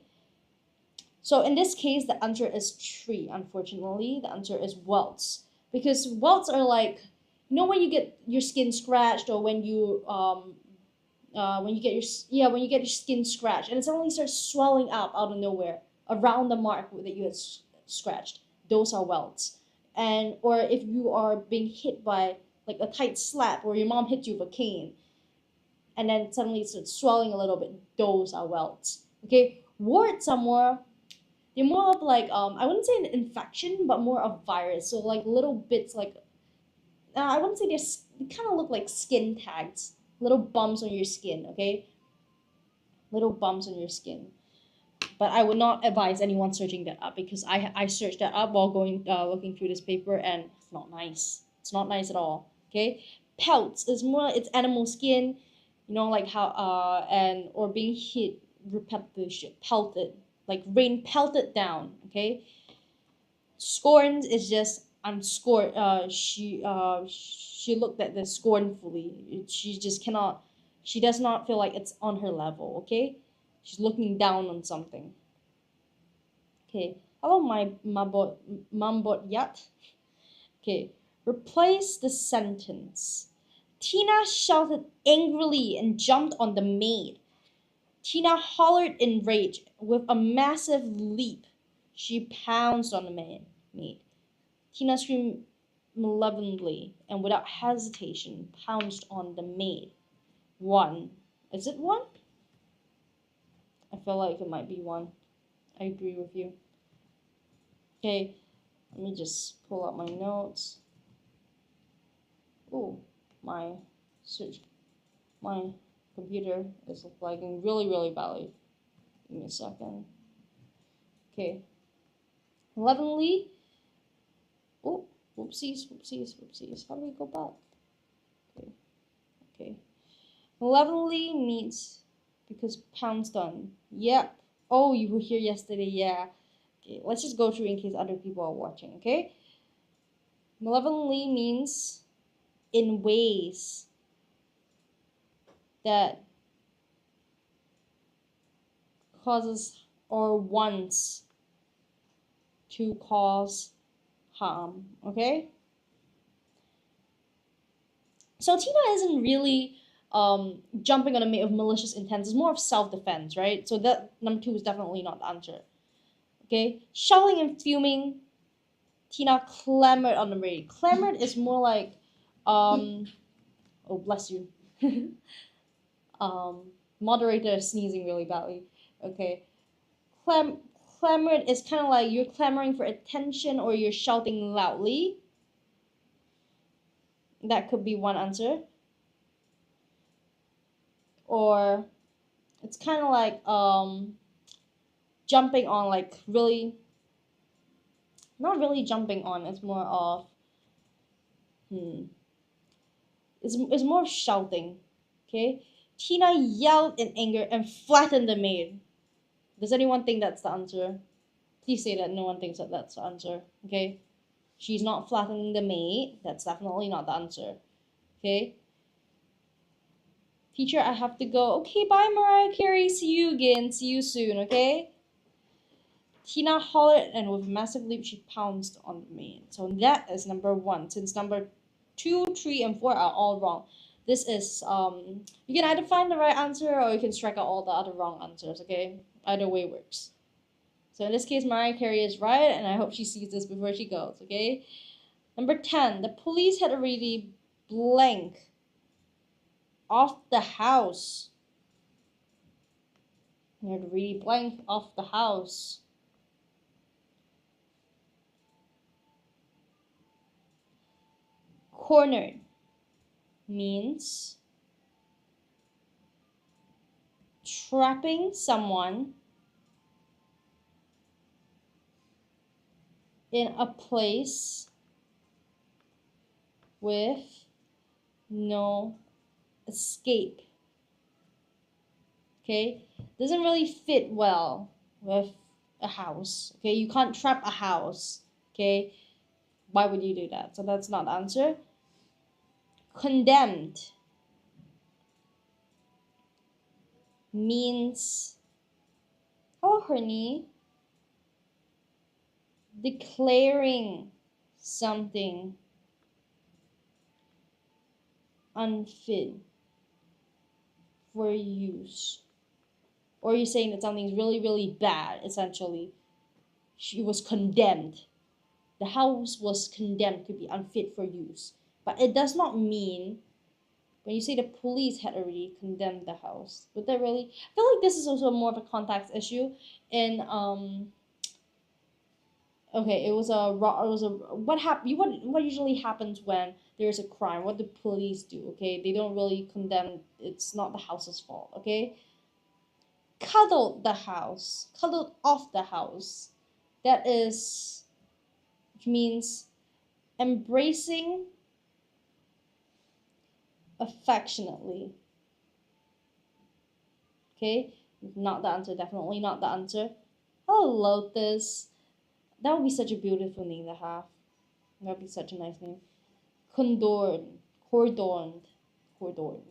[SPEAKER 1] so in this case the answer is tree. Unfortunately, the answer is welts, because welts are like, when you get your skin scratched, or when you get when you get your skin scratched and it suddenly starts swelling up out of nowhere around the mark that you had scratched. Those are welts. And or if you are being hit by like a tight slap, or your mom hit you with a cane and then suddenly it starts swelling a little bit, those are welts. Okay, warts are more, they're more of like, I wouldn't say an infection, but more of virus. So like little bits, like I wouldn't say they kind of look like skin tags, little bumps on your skin. Okay, little bumps on your skin. But I would not advise anyone searching that up, because I searched that up while going looking through this paper, and it's not nice. It's not nice at all. Okay, pelts is more, it's animal skin, like how and or being hit repetition, pelted, like rain pelted down. Okay, scorns is just, I'm scorned. She looked at this scornfully. She just cannot. She does not feel like it's on her level. Okay, she's looking down on something. Okay, hello, my mambot yat. Okay, replace the sentence. Tina shouted angrily and jumped on the maid. Tina hollered in rage. With a massive leap, she pounced on the maid. Tina screamed malevolently and without hesitation pounced on the maid. One. Is it one? I feel like it might be one. I agree with you. Okay, let me just pull up my notes. Oh, my computer is lagging really, really badly. Give me a second. Okay. Malevolently. Oh, whoopsies. How do we go back? Okay. Malevolently means because pounced on. Yep. Oh, you were here yesterday. Yeah. Okay, let's just go through in case other people are watching. Okay. Malevolently means in ways that causes or wants to cause harm. Okay. So Tina isn't really jumping on a maid of malicious intent. It's more of self-defense, right? So that number 2 is definitely not the answer. Okay, shouting and fuming. Tina clamored on the maid. Clamored is more like, oh bless you. Moderator is sneezing really badly. Okay, clamored is kind of like you're clamoring for attention or you're shouting loudly. That could be one answer. Or it's kind of like jumping on, like really, not really jumping on, it's more of it's more of shouting. Okay, Tina yelled in anger and flattened the maid. Does anyone think that's the answer? Please say that no one thinks that that's the answer. Okay, she's not flattening the maid. That's definitely not the answer. Okay, teacher, I have to go. Okay, bye Mariah Carey, see you again, see you soon. Okay, Tina hollered and with a massive leap she pounced on the maid. So that is number 1. Since number 2, 3, and 4 are all wrong, this is you can either find the right answer or you can strike out all the other wrong answers. Okay, either way works. So in this case, Mariah Carey is right, and I hope she sees this before she goes. Okay, number 10. The police had already blank off the house. They had already blank off the house. Cornered means trapping someone in a place with no escape. Okay, doesn't really fit well with a house. Okay, you can't trap a house. Okay, why would you do that? So that's not the answer. Condemned means, hello, honey, declaring something unfit for use. Or you're saying that something's really, really bad, essentially. She was condemned. The house was condemned to be unfit for use. But it does not mean when you say the police had already condemned the house. Would that really? I feel like this is also more of a context issue. In okay, it was a what happened? What usually happens when there's a crime? What do police do? Okay, they don't really condemn. It's not the house's fault. Okay, cuddled the house, cuddled off the house. That is, which means embracing affectionately. Okay, not the answer, definitely not the answer. Oh, lotus. That would be such a beautiful name to have. That would be such a nice name. Condorned, cordoned, cordoned,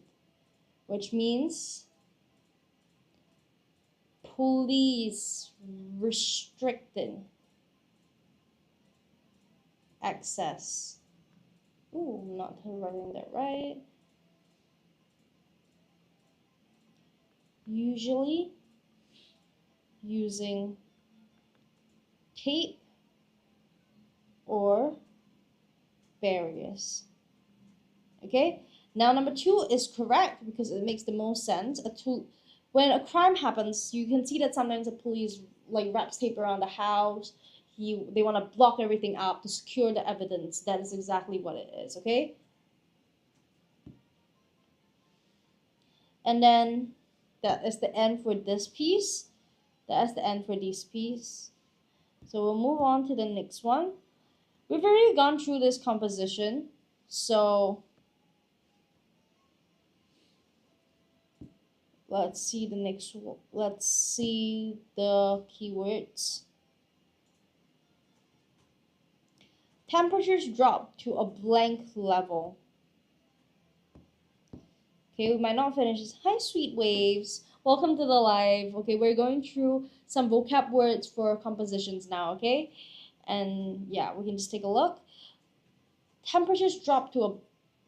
[SPEAKER 1] which means police restricting access. Ooh, I'm not writing that right. Usually using tape or barriers. Okay, now number 2 is correct because it makes the most sense. When a crime happens, you can see that sometimes the police like wraps tape around the house. They want to block everything up to secure the evidence. That is exactly what it is. Okay, and then that is the end for this piece. That's the end for this piece. So we'll move on to the next one. We've already gone through this composition, so let's see the next one. Let's see the keywords. Temperatures drop to a blank level. Okay, we might not finish this. Hi, sweet waves. Welcome to the live. Okay, we're going through some vocab words for compositions now, okay? And yeah, we can just take a look. Temperatures drop to a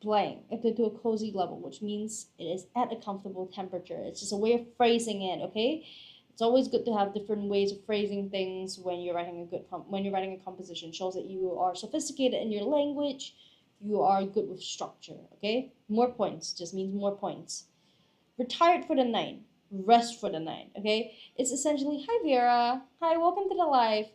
[SPEAKER 1] blank, to a cozy level, which means it is at a comfortable temperature. It's just a way of phrasing it, okay? It's always good to have different ways of phrasing things when you're writing a composition. It shows that you are sophisticated in your language. You are good with structure, okay? More points just means more points. Retired for the night, rest for the night, okay? It's essentially, hi Vera, hi, welcome to the live.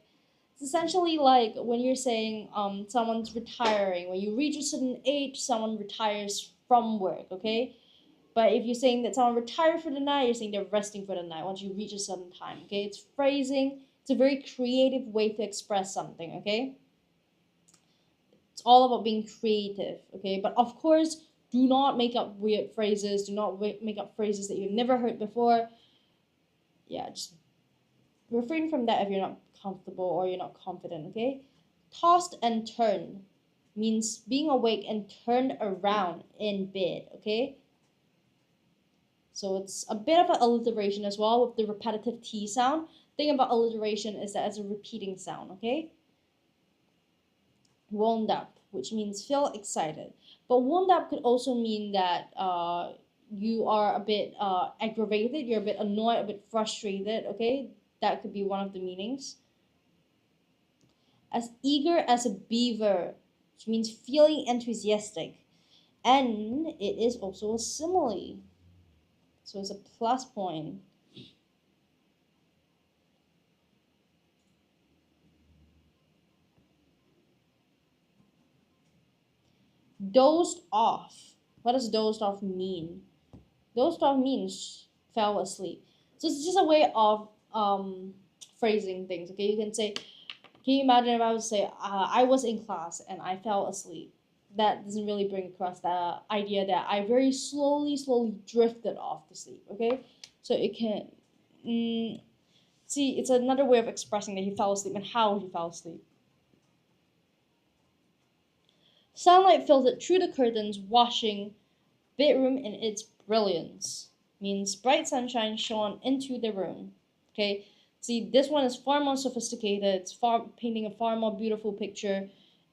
[SPEAKER 1] It's essentially like when you're saying someone's retiring. When you reach a certain age, someone retires from work, okay? But if you're saying that someone retired for the night, you're saying they're resting for the night once you reach a certain time, okay? It's phrasing. It's a very creative way to express something, okay? It's all about being creative, okay? But of course, do not make up weird phrases. Do not make up phrases that you've never heard before. Yeah, just refrain from that if you're not comfortable or you're not confident, okay? Tossed and turned means being awake and turned around in bed, okay? So it's a bit of an alliteration as well with the repetitive T sound. The thing about alliteration is that it's a repeating sound, okay? Wound up, which means feel excited. But wound up could also mean that you are a bit aggravated, you're a bit annoyed, a bit frustrated, okay? That could be one of the meanings. As eager as a beaver, which means feeling enthusiastic. And it is also a simile. So it's a plus point. Dozed off. What does dozed off mean? Dozed off means fell asleep. So it's just a way of phrasing things. Okay, you can say, can you imagine if I would say, I was in class and I fell asleep? That doesn't really bring across the idea that I very slowly drifted off to sleep. Okay, so it can See, it's another way of expressing that he fell asleep and how he fell asleep. Sunlight filtered through the curtains, washing bedroom in its brilliance. Means bright sunshine shone into the room. Okay, see, this one is far more sophisticated. It's far painting a far more beautiful picture,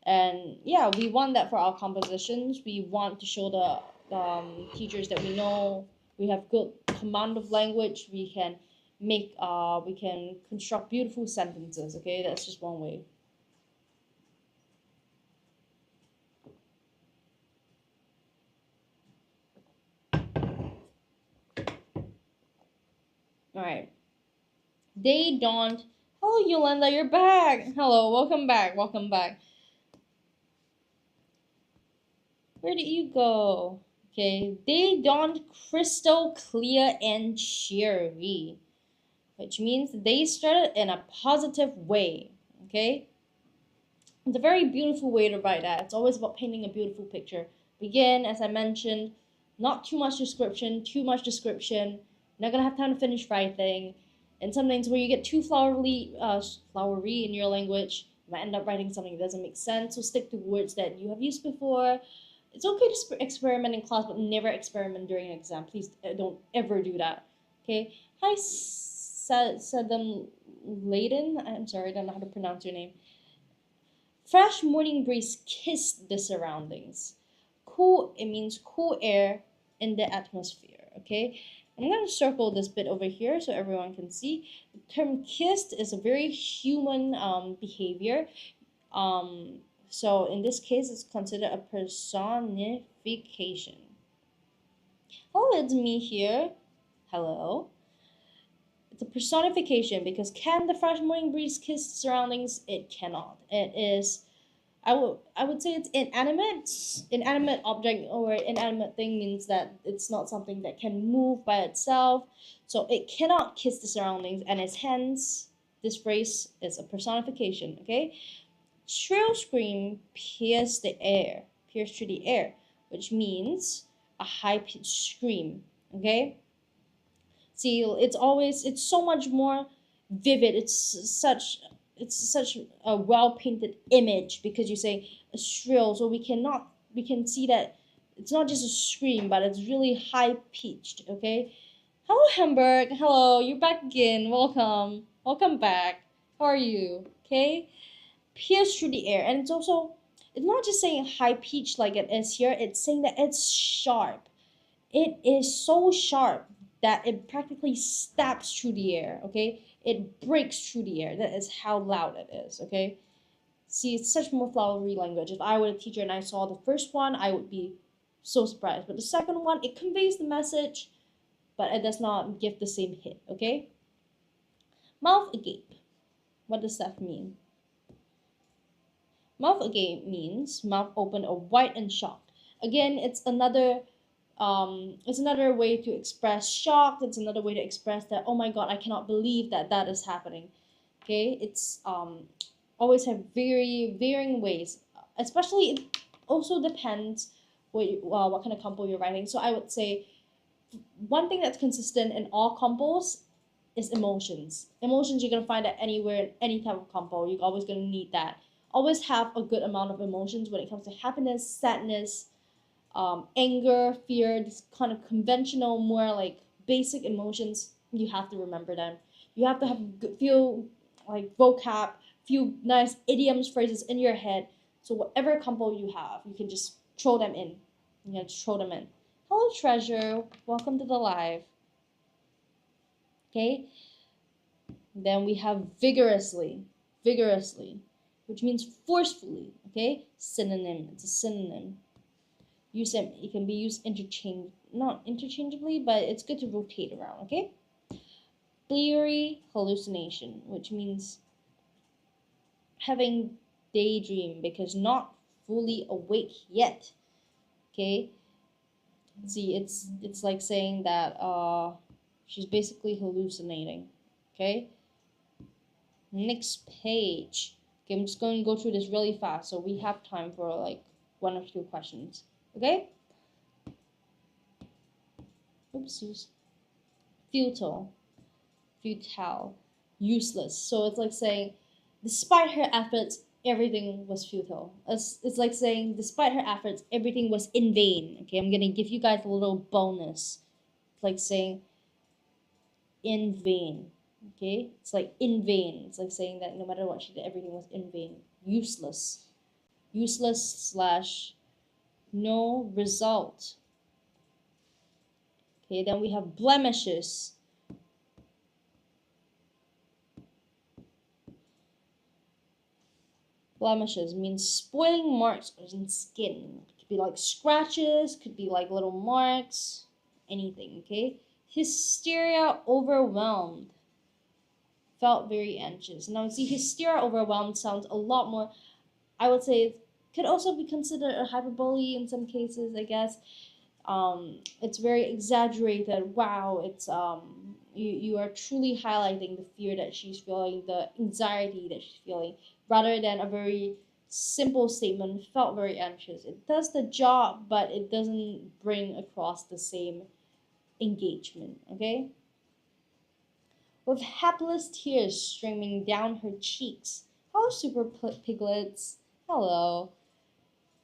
[SPEAKER 1] and yeah, we want that for our compositions. We want to show the teachers that we know we have good command of language. We can construct beautiful sentences. Okay, that's just one way. All right. Day dawned. Hello, Yolanda, you're back. Hello, welcome back. Welcome back. Where did you go? Okay, day dawned crystal clear and cheery, which means the day started in a positive way. Okay, it's a very beautiful way to write that. It's always about painting a beautiful picture. Begin, as I mentioned, not too much description. Too much description, not gonna have time to finish writing. And sometimes where you get too flowery in your language, you might end up writing something that doesn't make sense. So stick to words that you have used before. It's okay to experiment in class, but never experiment during an exam. Please don't ever do that. Okay. Hi, Sadam Layden. I'm sorry, I don't know how to pronounce your name. Fresh morning breeze kissed the surroundings. Cool, it means cool air in the atmosphere. Okay. I'm going to circle this bit over here so everyone can see. The term kissed is a very human behavior. So in this case, it's considered a personification. Oh, it's me here. Hello. It's a personification because can the fresh morning breeze kiss the surroundings? It cannot. It is, I would say it's inanimate. Inanimate object or inanimate thing means that it's not something that can move by itself. So it cannot kiss the surroundings, and hence this phrase is a personification. Okay. Shrill scream pierced the air, pierced through the air, which means a high-pitched scream. Okay. See, it's so much more vivid. It's such a well-painted image because you say a shrill, so we can see that it's not just a scream, but it's really high-pitched. Okay. Hello, Hamburg. Hello, you're back again. Welcome. Welcome back. How are you? Okay. Pierce through the air, and it's not just saying high pitch like it is here, it's saying that it's sharp. It is so sharp that it practically stabs through the air. Okay, it breaks through the air. That is how loud it is. Okay, see, it's such more flowery language. If I were a teacher and I saw the first one, I would be so surprised, but the second one, it conveys the message, but it does not give the same hit. Okay, mouth agape, what does that mean? Mouth agape means mouth open or wide and shocked. Again, it's another way to express shock. It's another way to express that, oh my god, I cannot believe that is happening. Okay, it's always have very varying ways. Especially, it also depends what kind of compo you're writing. So I would say one thing that's consistent in all compos is emotions. Emotions you're gonna find that anywhere in any type of compo. You're always gonna need that. Always have a good amount of emotions when it comes to happiness, sadness, anger, fear, this kind of conventional, more like basic emotions. You have to remember them. You have to have few like vocab, few nice idioms, phrases in your head. So whatever compo you have, you can just throw them in. You can just throw them in. Hello, Treasure. Welcome to the live. Okay. Then we have vigorously, which means forcefully. Okay, synonym. It's a synonym. It can be used not interchangeably, but it's good to rotate around. Okay. Bleary hallucination, which means having daydream because not fully awake yet. Okay. See, it's like saying that she's basically hallucinating. Okay. Next page. Okay, I'm just going to go through this really fast so we have time for like 1 or 2 questions. Okay? Oopsies. Futile. useless. So it's like saying, despite her efforts, everything was futile. It's like saying, despite her efforts, everything was in vain. Okay, I'm gonna give you guys a little bonus. It's like saying, in vain. Okay, it's like in vain. It's like saying that no matter what she did, everything was in vain. Useless. Useless slash no result. Okay, then we have blemishes. Blemishes means spoiling marks on skin. It could be like scratches, could be like little marks, anything, okay? Hysteria, overwhelmed. Felt very anxious. Now, see, hysteria, overwhelmed sounds a lot more, I would say, it could also be considered a hyperbole in some cases, I guess. It's very exaggerated. Wow, it's you are truly highlighting the fear that she's feeling, the anxiety that she's feeling, rather than a very simple statement, felt very anxious. It does the job, but it doesn't bring across the same engagement. Okay, with hapless tears streaming down her cheeks. Hello, super piglets. Hello.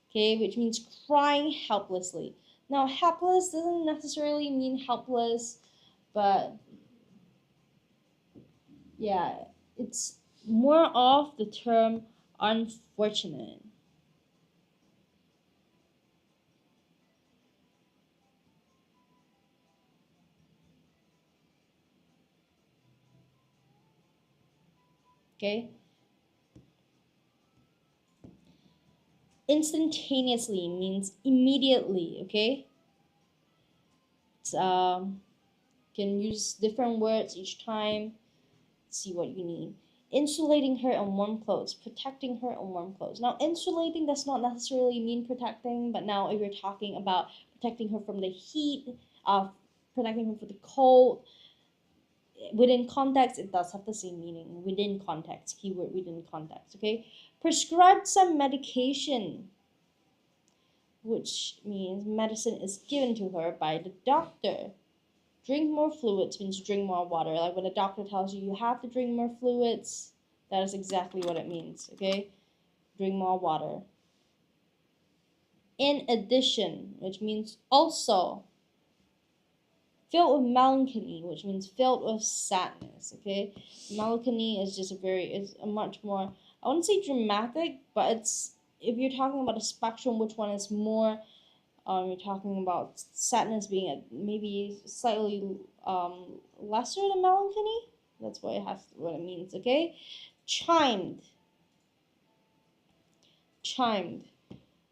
[SPEAKER 1] Okay, which means crying helplessly. Now, helpless doesn't necessarily mean helpless, but yeah, it's more of the term unfortunate. Okay, instantaneously means immediately. Okay, it's can use different words each time. See what you need. Insulating her in warm clothes, protecting her in warm clothes. Now, insulating does not necessarily mean protecting, but now if you're talking about protecting her from the heat, uh, protecting her from the cold, within context, it does have the same meaning. Within context, keyword within context, okay? Prescribed some medication, which means medicine is given to her by the doctor. Drink more fluids means drink more water. Like when a doctor tells you you have to drink more fluids, that is exactly what it means, okay? Drink more water. In addition, which means also. Filled with melancholy, which means filled with sadness, okay? Melancholy is just is a much more, I wouldn't say dramatic, but it's, if you're talking about a spectrum, which one is more, you're talking about sadness being maybe slightly lesser than melancholy. That's what it means. Okay, chimed. Chimed.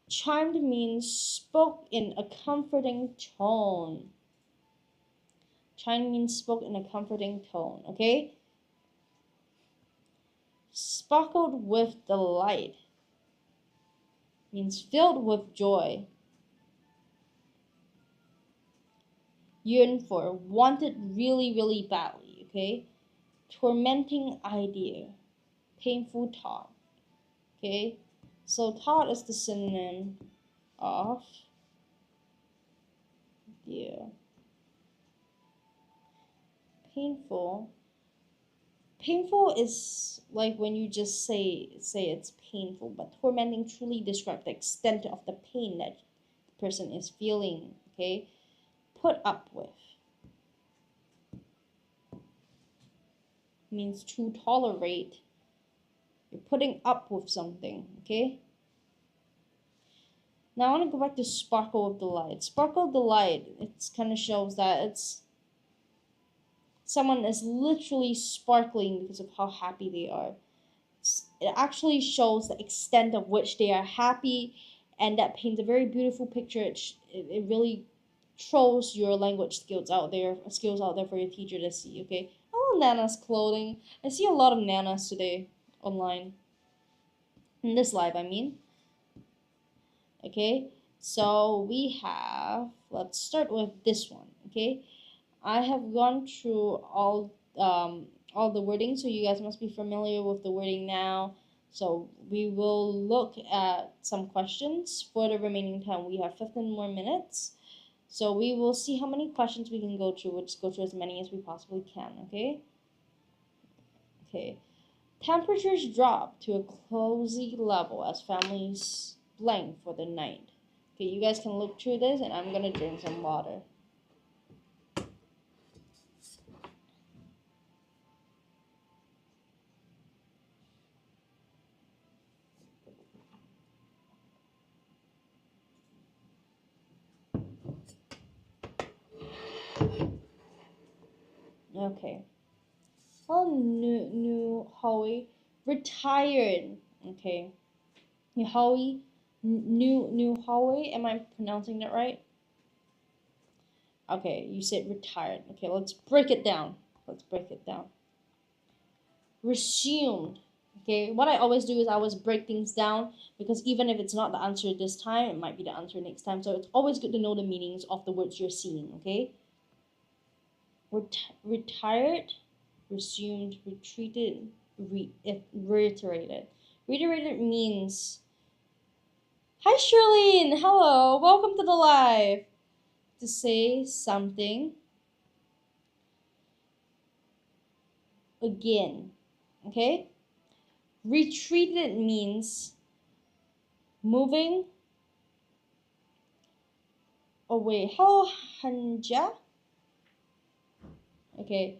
[SPEAKER 1] Chimed means spoke in a comforting tone. Chimed means spoke in a comforting tone. Okay. Sparkled with delight means filled with joy. Yearned for, wanted really, really badly. Okay. Tormenting idea, painful thought. Okay, so thought is the synonym of idea. Painful. Painful is like when you just say it's painful, but tormenting truly describes the extent of the pain that the person is feeling. Okay, put up with means to tolerate. You're putting up with something. Okay. Now I want to go back to sparkle of delight. Sparkle of delight, it kind of shows that it's someone is literally sparkling because of how happy they are. It actually shows the extent of which they are happy, and that paints a very beautiful picture. It really throws your language skills out there for your teacher to see. Okay, I love Nana's clothing. I see a lot of Nanas today online in this live. I mean, okay. So we have. Let's start with this one. Okay, I have gone through all the wording, so you guys must be familiar with the wording now. So we will look at some questions for the remaining time. We have 15 more minutes. So we will see how many questions we can go through. We'll just go through as many as we possibly can, okay? Okay. Temperatures drop to a cozy level as families blank for the night. Okay, you guys can look through this, and I'm gonna drink some water. Okay. Oh, new Howie retired. Okay. New Howie, new Howie. Am I pronouncing that right? Okay, you said retired. Okay, let's break it down. Let's break it down. Resumed. Okay, what I always do is I always break things down, because even if it's not the answer this time, it might be the answer next time. So it's always good to know the meanings of the words you're seeing. Okay. Retired, resumed, retreated, reiterated. Reiterated means, hi Shirlene, hello, welcome to the live. To say something again. Okay. Retreated means moving away. Hello Hanja. Okay.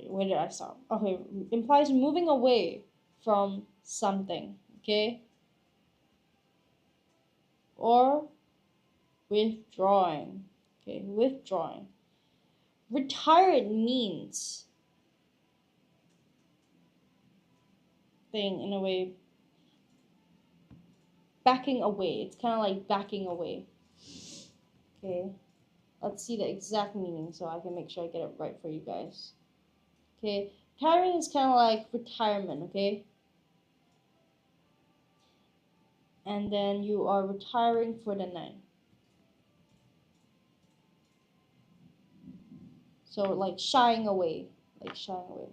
[SPEAKER 1] Where did I stop? Okay, implies moving away from something. Okay. Or withdrawing. Okay, withdrawing. Retired means thing in a way, backing away. It's kind of like backing away. Okay, let's see the exact meaning so I can make sure I get it right for you guys. Okay, retiring is kind of like retirement. Okay, and then you are retiring for the night. So like shying away, I'm sorry,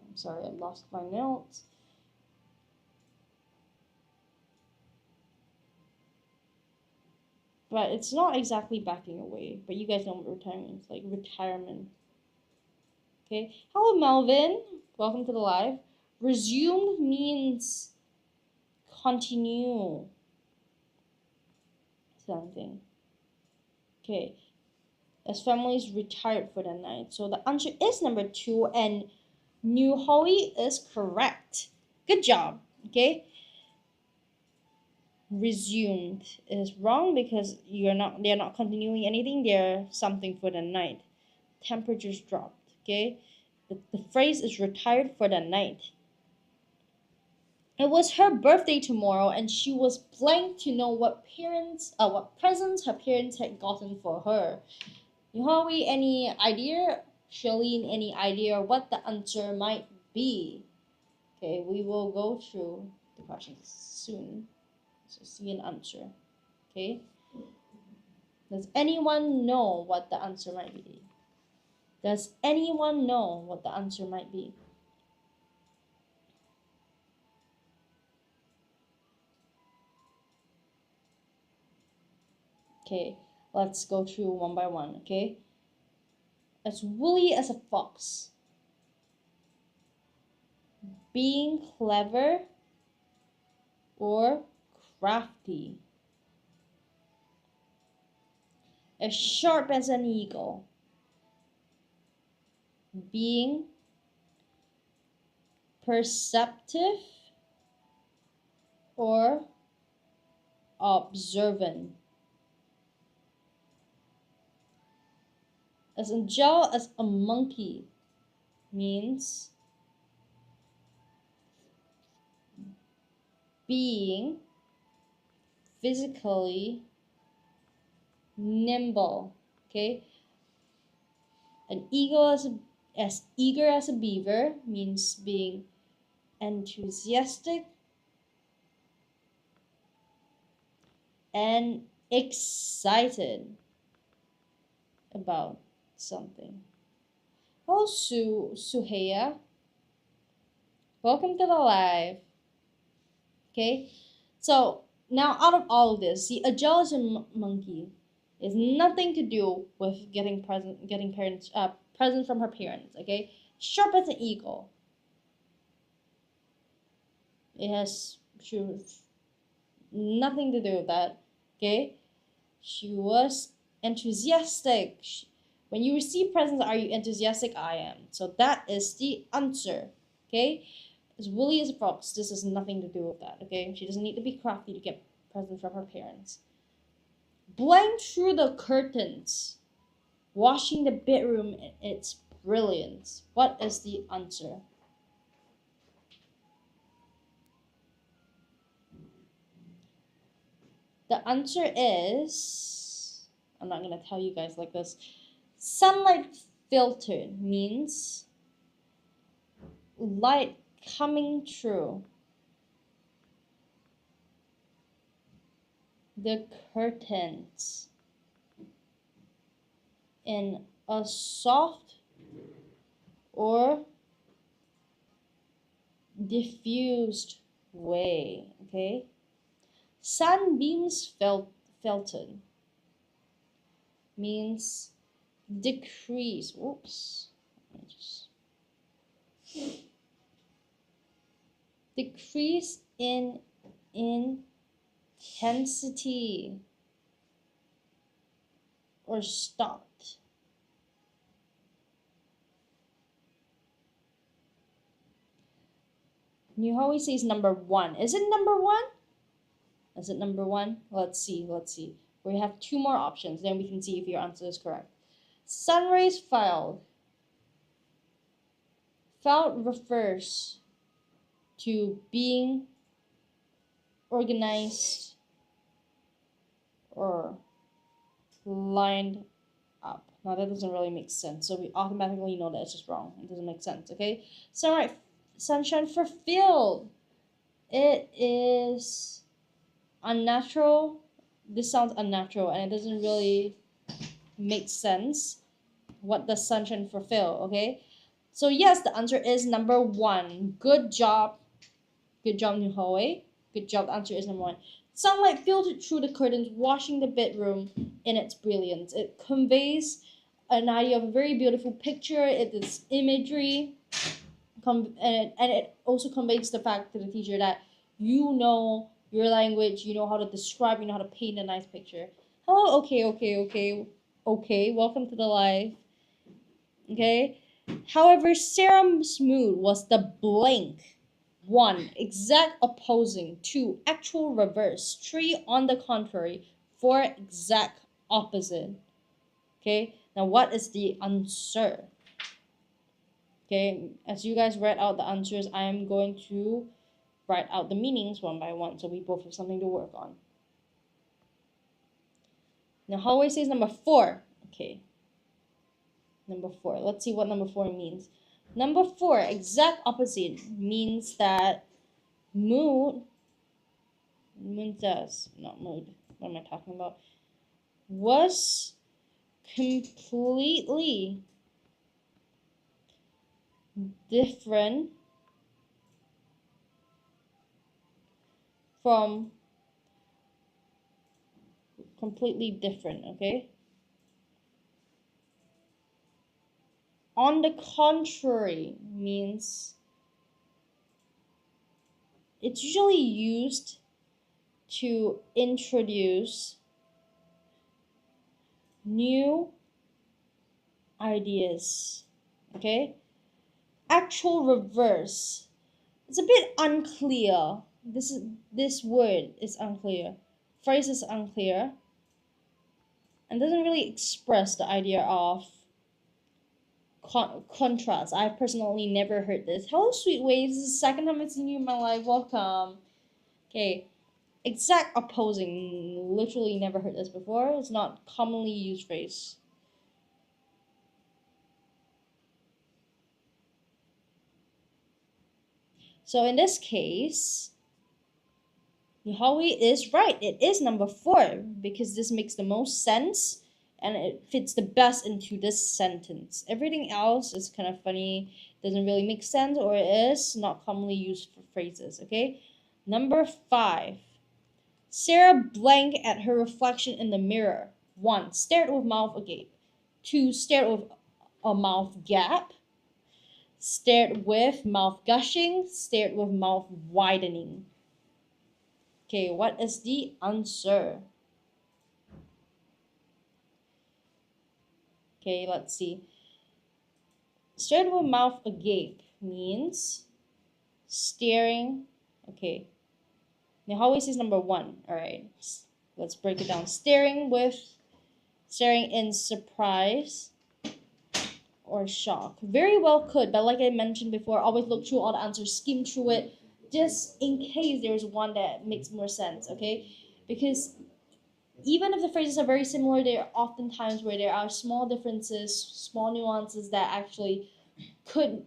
[SPEAKER 1] I lost my notes. But it's not exactly backing away. But you guys know what retirement is, like retirement. Okay. Hello, Melvin. Welcome to the live. Resumed means continue something. Okay. As families retired for the night. So the answer is number 2, and New Hoey is correct. Good job. Okay. Resumed is wrong because they're not continuing anything. They're something for the night. Temperatures dropped. Okay. The phrase is retired for the night. It was her birthday tomorrow, and she was blank to know what presents her parents had gotten for her. Yohawi, any idea? Shalene, any idea what the answer might be? Okay, we will go through the questions soon. So see an answer. Okay. Does anyone know what the answer might be? Does anyone know what the answer might be? Okay, let's go through one by one. Okay. As woolly as a fox. Being clever or crafty. As sharp as an eagle. Being perceptive or observant. As agile as a monkey means being physically nimble. Okay. An eagle as eager as a beaver means being enthusiastic and excited about something. Oh, Suheya, welcome to the live. Okay, so now out of all of this, the agile as a monkey is nothing to do with getting presents from her parents. Okay, Sharp as an eagle. It has nothing to do with that. Okay? She was enthusiastic. When you receive presents, are you enthusiastic? I am. So that is the answer. Okay? As woolly as a fox, this has nothing to do with that. Okay? She doesn't need to be crafty to get presents from her parents. Blank through the curtains, washing the bedroom in its brilliance. What is the answer? The answer is, I'm not going to tell you guys like this. Sunlight filtered means light coming through the curtains in a soft or diffused way. Okay? Sunbeams filtered means decrease. Whoops. Decrease in intensity or stopped. You always say number 1. Is it number 1? Is it number 1? Let's see. We have 2 more options, then we can see if your answer is correct. Sunrays filed. Filed refers to being organized or lined up. Now that doesn't really make sense, so we automatically know that it's just wrong. It doesn't make sense, okay? Sunshine fulfilled. It is unnatural. This sounds unnatural and it doesn't really make sense. What does sunshine fulfill? Okay, so yes, the answer is number 1. Good job, New Hwa. Good job. The answer is number 1. Sunlight filtered through the curtains, washing the bedroom in its brilliance. It conveys an idea of a very beautiful picture. It is imagery, and it also conveys the fact to the teacher that you know your language, you know how to describe, you know how to paint a nice picture. Hello, okay, welcome to the live. Okay, however, Sarah's mood was the blank. 1, exact opposing. 2, actual reverse. 3, on the contrary. 4, exact opposite. Okay, now what is the answer? Okay, as you guys read out the answers, I am going to write out the meanings one by one, so we both have something to work on. Now, Hwa says number 4. Okay, number 4. Let's see what number 4 means. Number 4, exact opposite, means that mood, not mood, what am I talking about? Was completely different from okay? On the contrary means it's usually used to introduce new ideas, okay? Actual reverse, it's a bit unclear. This word is unclear. Phrase is unclear and doesn't really express the idea of contrast. I've personally never heard this. Hello, Sweet Waves. This is the second time I've seen you in my life. Welcome. Okay. Exact opposing. Literally never heard this before. It's not commonly used phrase. So in this case, Hwa is right. It is number 4 because this makes the most sense and it fits the best into this sentence. Everything else is kind of funny, doesn't really make sense, or it is not commonly used for phrases, okay? Number 5. Sarah blanked at her reflection in the mirror. 1, stared with mouth agape. 2, stared with a mouth gap. Stared with mouth gushing, stared with mouth widening. Okay, what is the answer? Okay, let's see. Stared with mouth agape means staring. Okay, now how is this number one? All right, let's break it down. Staring in surprise or shock. Very well could, but like I mentioned before, always look through all the answers, skim through it, just in case there's one that makes more sense, okay? Because even if the phrases are very similar, there are often times where there are small differences, small nuances that actually could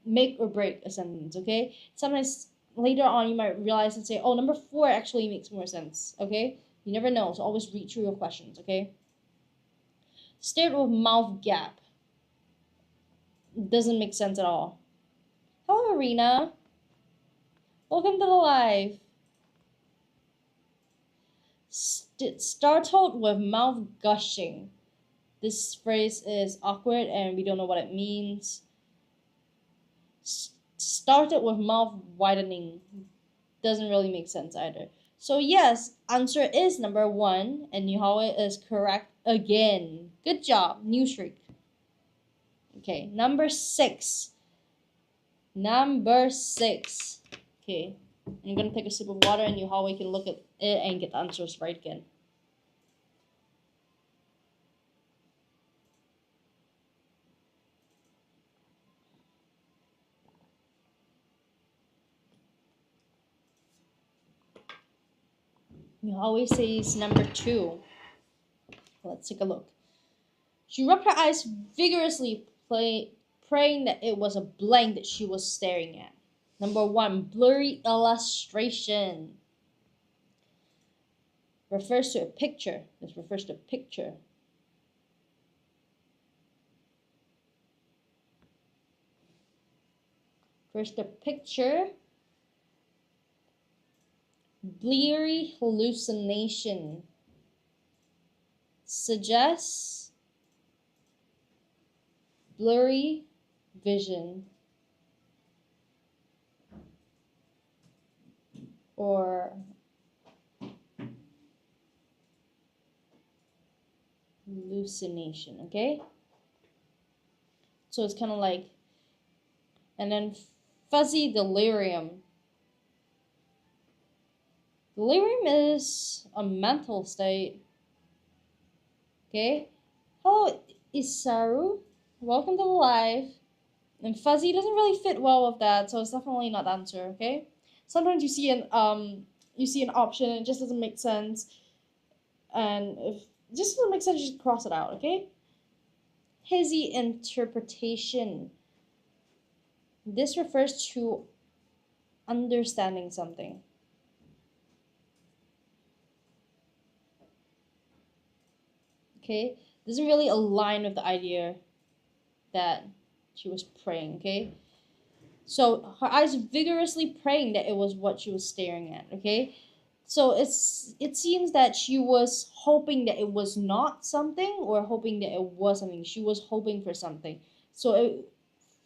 [SPEAKER 1] make or break a sentence, okay? Sometimes later on you might realize and say, oh, number 4 actually makes more sense, okay? You never know, so always read through your questions, okay? Stared with mouth gap. Doesn't make sense at all. Hello, Arena. Welcome to the live. Startled with mouth gushing. This phrase is awkward and we don't know what it means. Started with mouth widening. Doesn't really make sense either. So yes, answer is number 1 and Nihawe is correct again. Good job, new streak. Okay, number 6. Number 6. Okay, I'm gonna take a sip of water and Nihawe can look at it and get the answers right again. Nihawe says number 2. Let's take a look. She rubbed her eyes vigorously, praying that it was a blank that she was staring at. Number 1, blurry illustration. Refers to a picture. This refers to a picture. First, a picture. Bleary hallucination. Suggests blurry vision or hallucination, okay? So it's kind of like, and then fuzzy delirium. Delirium is a mental state. Okay? Hello, Isaru. Welcome to the live. And fuzzy doesn't really fit well with that, so it's definitely not the answer, okay? Sometimes you see an option and it just doesn't make sense. And if it just doesn't make sense, just cross it out, okay? Hazy interpretation. This refers to understanding something. Okay, doesn't really align with the idea that she was praying, okay? So her eyes vigorously praying that it was what she was staring at, okay? So it seems that she was hoping that it was not something or hoping that it was something. She was hoping for something. So it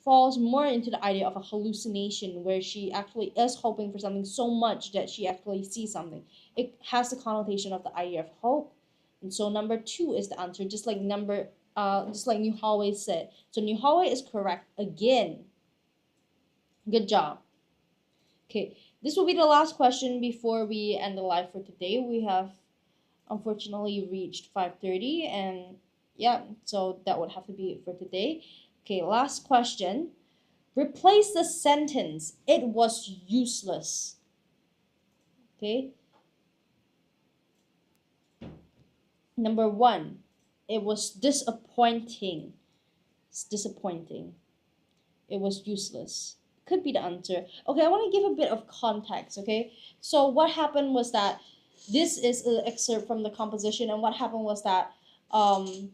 [SPEAKER 1] falls more into the idea of a hallucination where she actually is hoping for something so much that she actually sees something. It has the connotation of the idea of hope. And so number 2 is the answer, just like New Hallway said. So New Hallway is correct again. Good job. Okay, this will be the last question before we end the live for today. We have unfortunately reached 5:30 and yeah, so that would have to be it for today. Okay, last question. Replace the sentence, it was useless. Okay. Number 1, it was disappointing. It's disappointing. It was useless. Could be the answer. Okay, I want to give a bit of context, okay? So what happened was that this is an excerpt from the composition, and what happened was that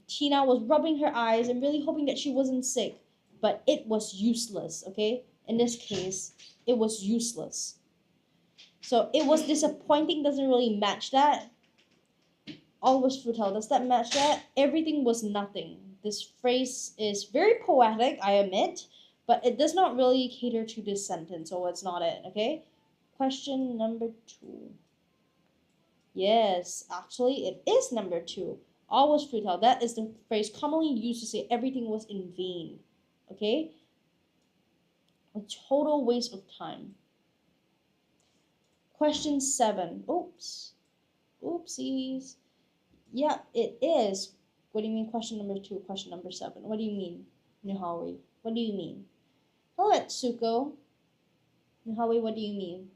[SPEAKER 1] Tina was rubbing her eyes and really hoping that she wasn't sick, but it was useless, okay? In this case, it was useless. So it was disappointing doesn't really match that. All was futile. Does that match that? Everything was nothing. This phrase is very poetic, I admit, but it does not really cater to this sentence, so it's not it, okay? Question number 2. Yes, actually, it is number 2. All was futile. That is the phrase commonly used to say everything was in vain, okay? A total waste of time. Question 7. Oops. Oopsies. Yeah, it is. What do you mean question number 2, question number 7? What do you mean, Nuhawi? What do you mean? Oh, it's Suko. Nuhawi, what do you mean?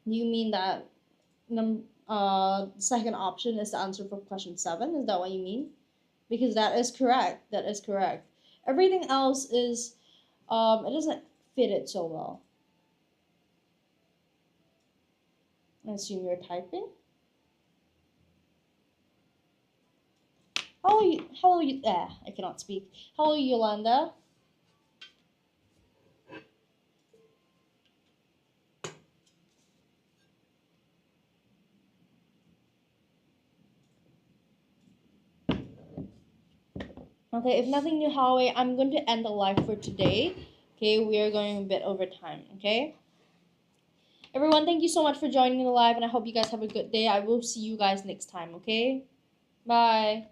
[SPEAKER 1] Do you mean that second option is the answer for question 7? Is that what you mean? Because that is correct. That is correct. Everything else is, it doesn't fit it so well. I assume you're typing. How are you? I cannot speak. How are you, Yolanda? Okay, if nothing new, Howie, I'm going to end the live for today. Okay, we are going a bit over time. Okay. Everyone, thank you so much for joining the live, and I hope you guys have a good day. I will see you guys next time. Okay. Bye.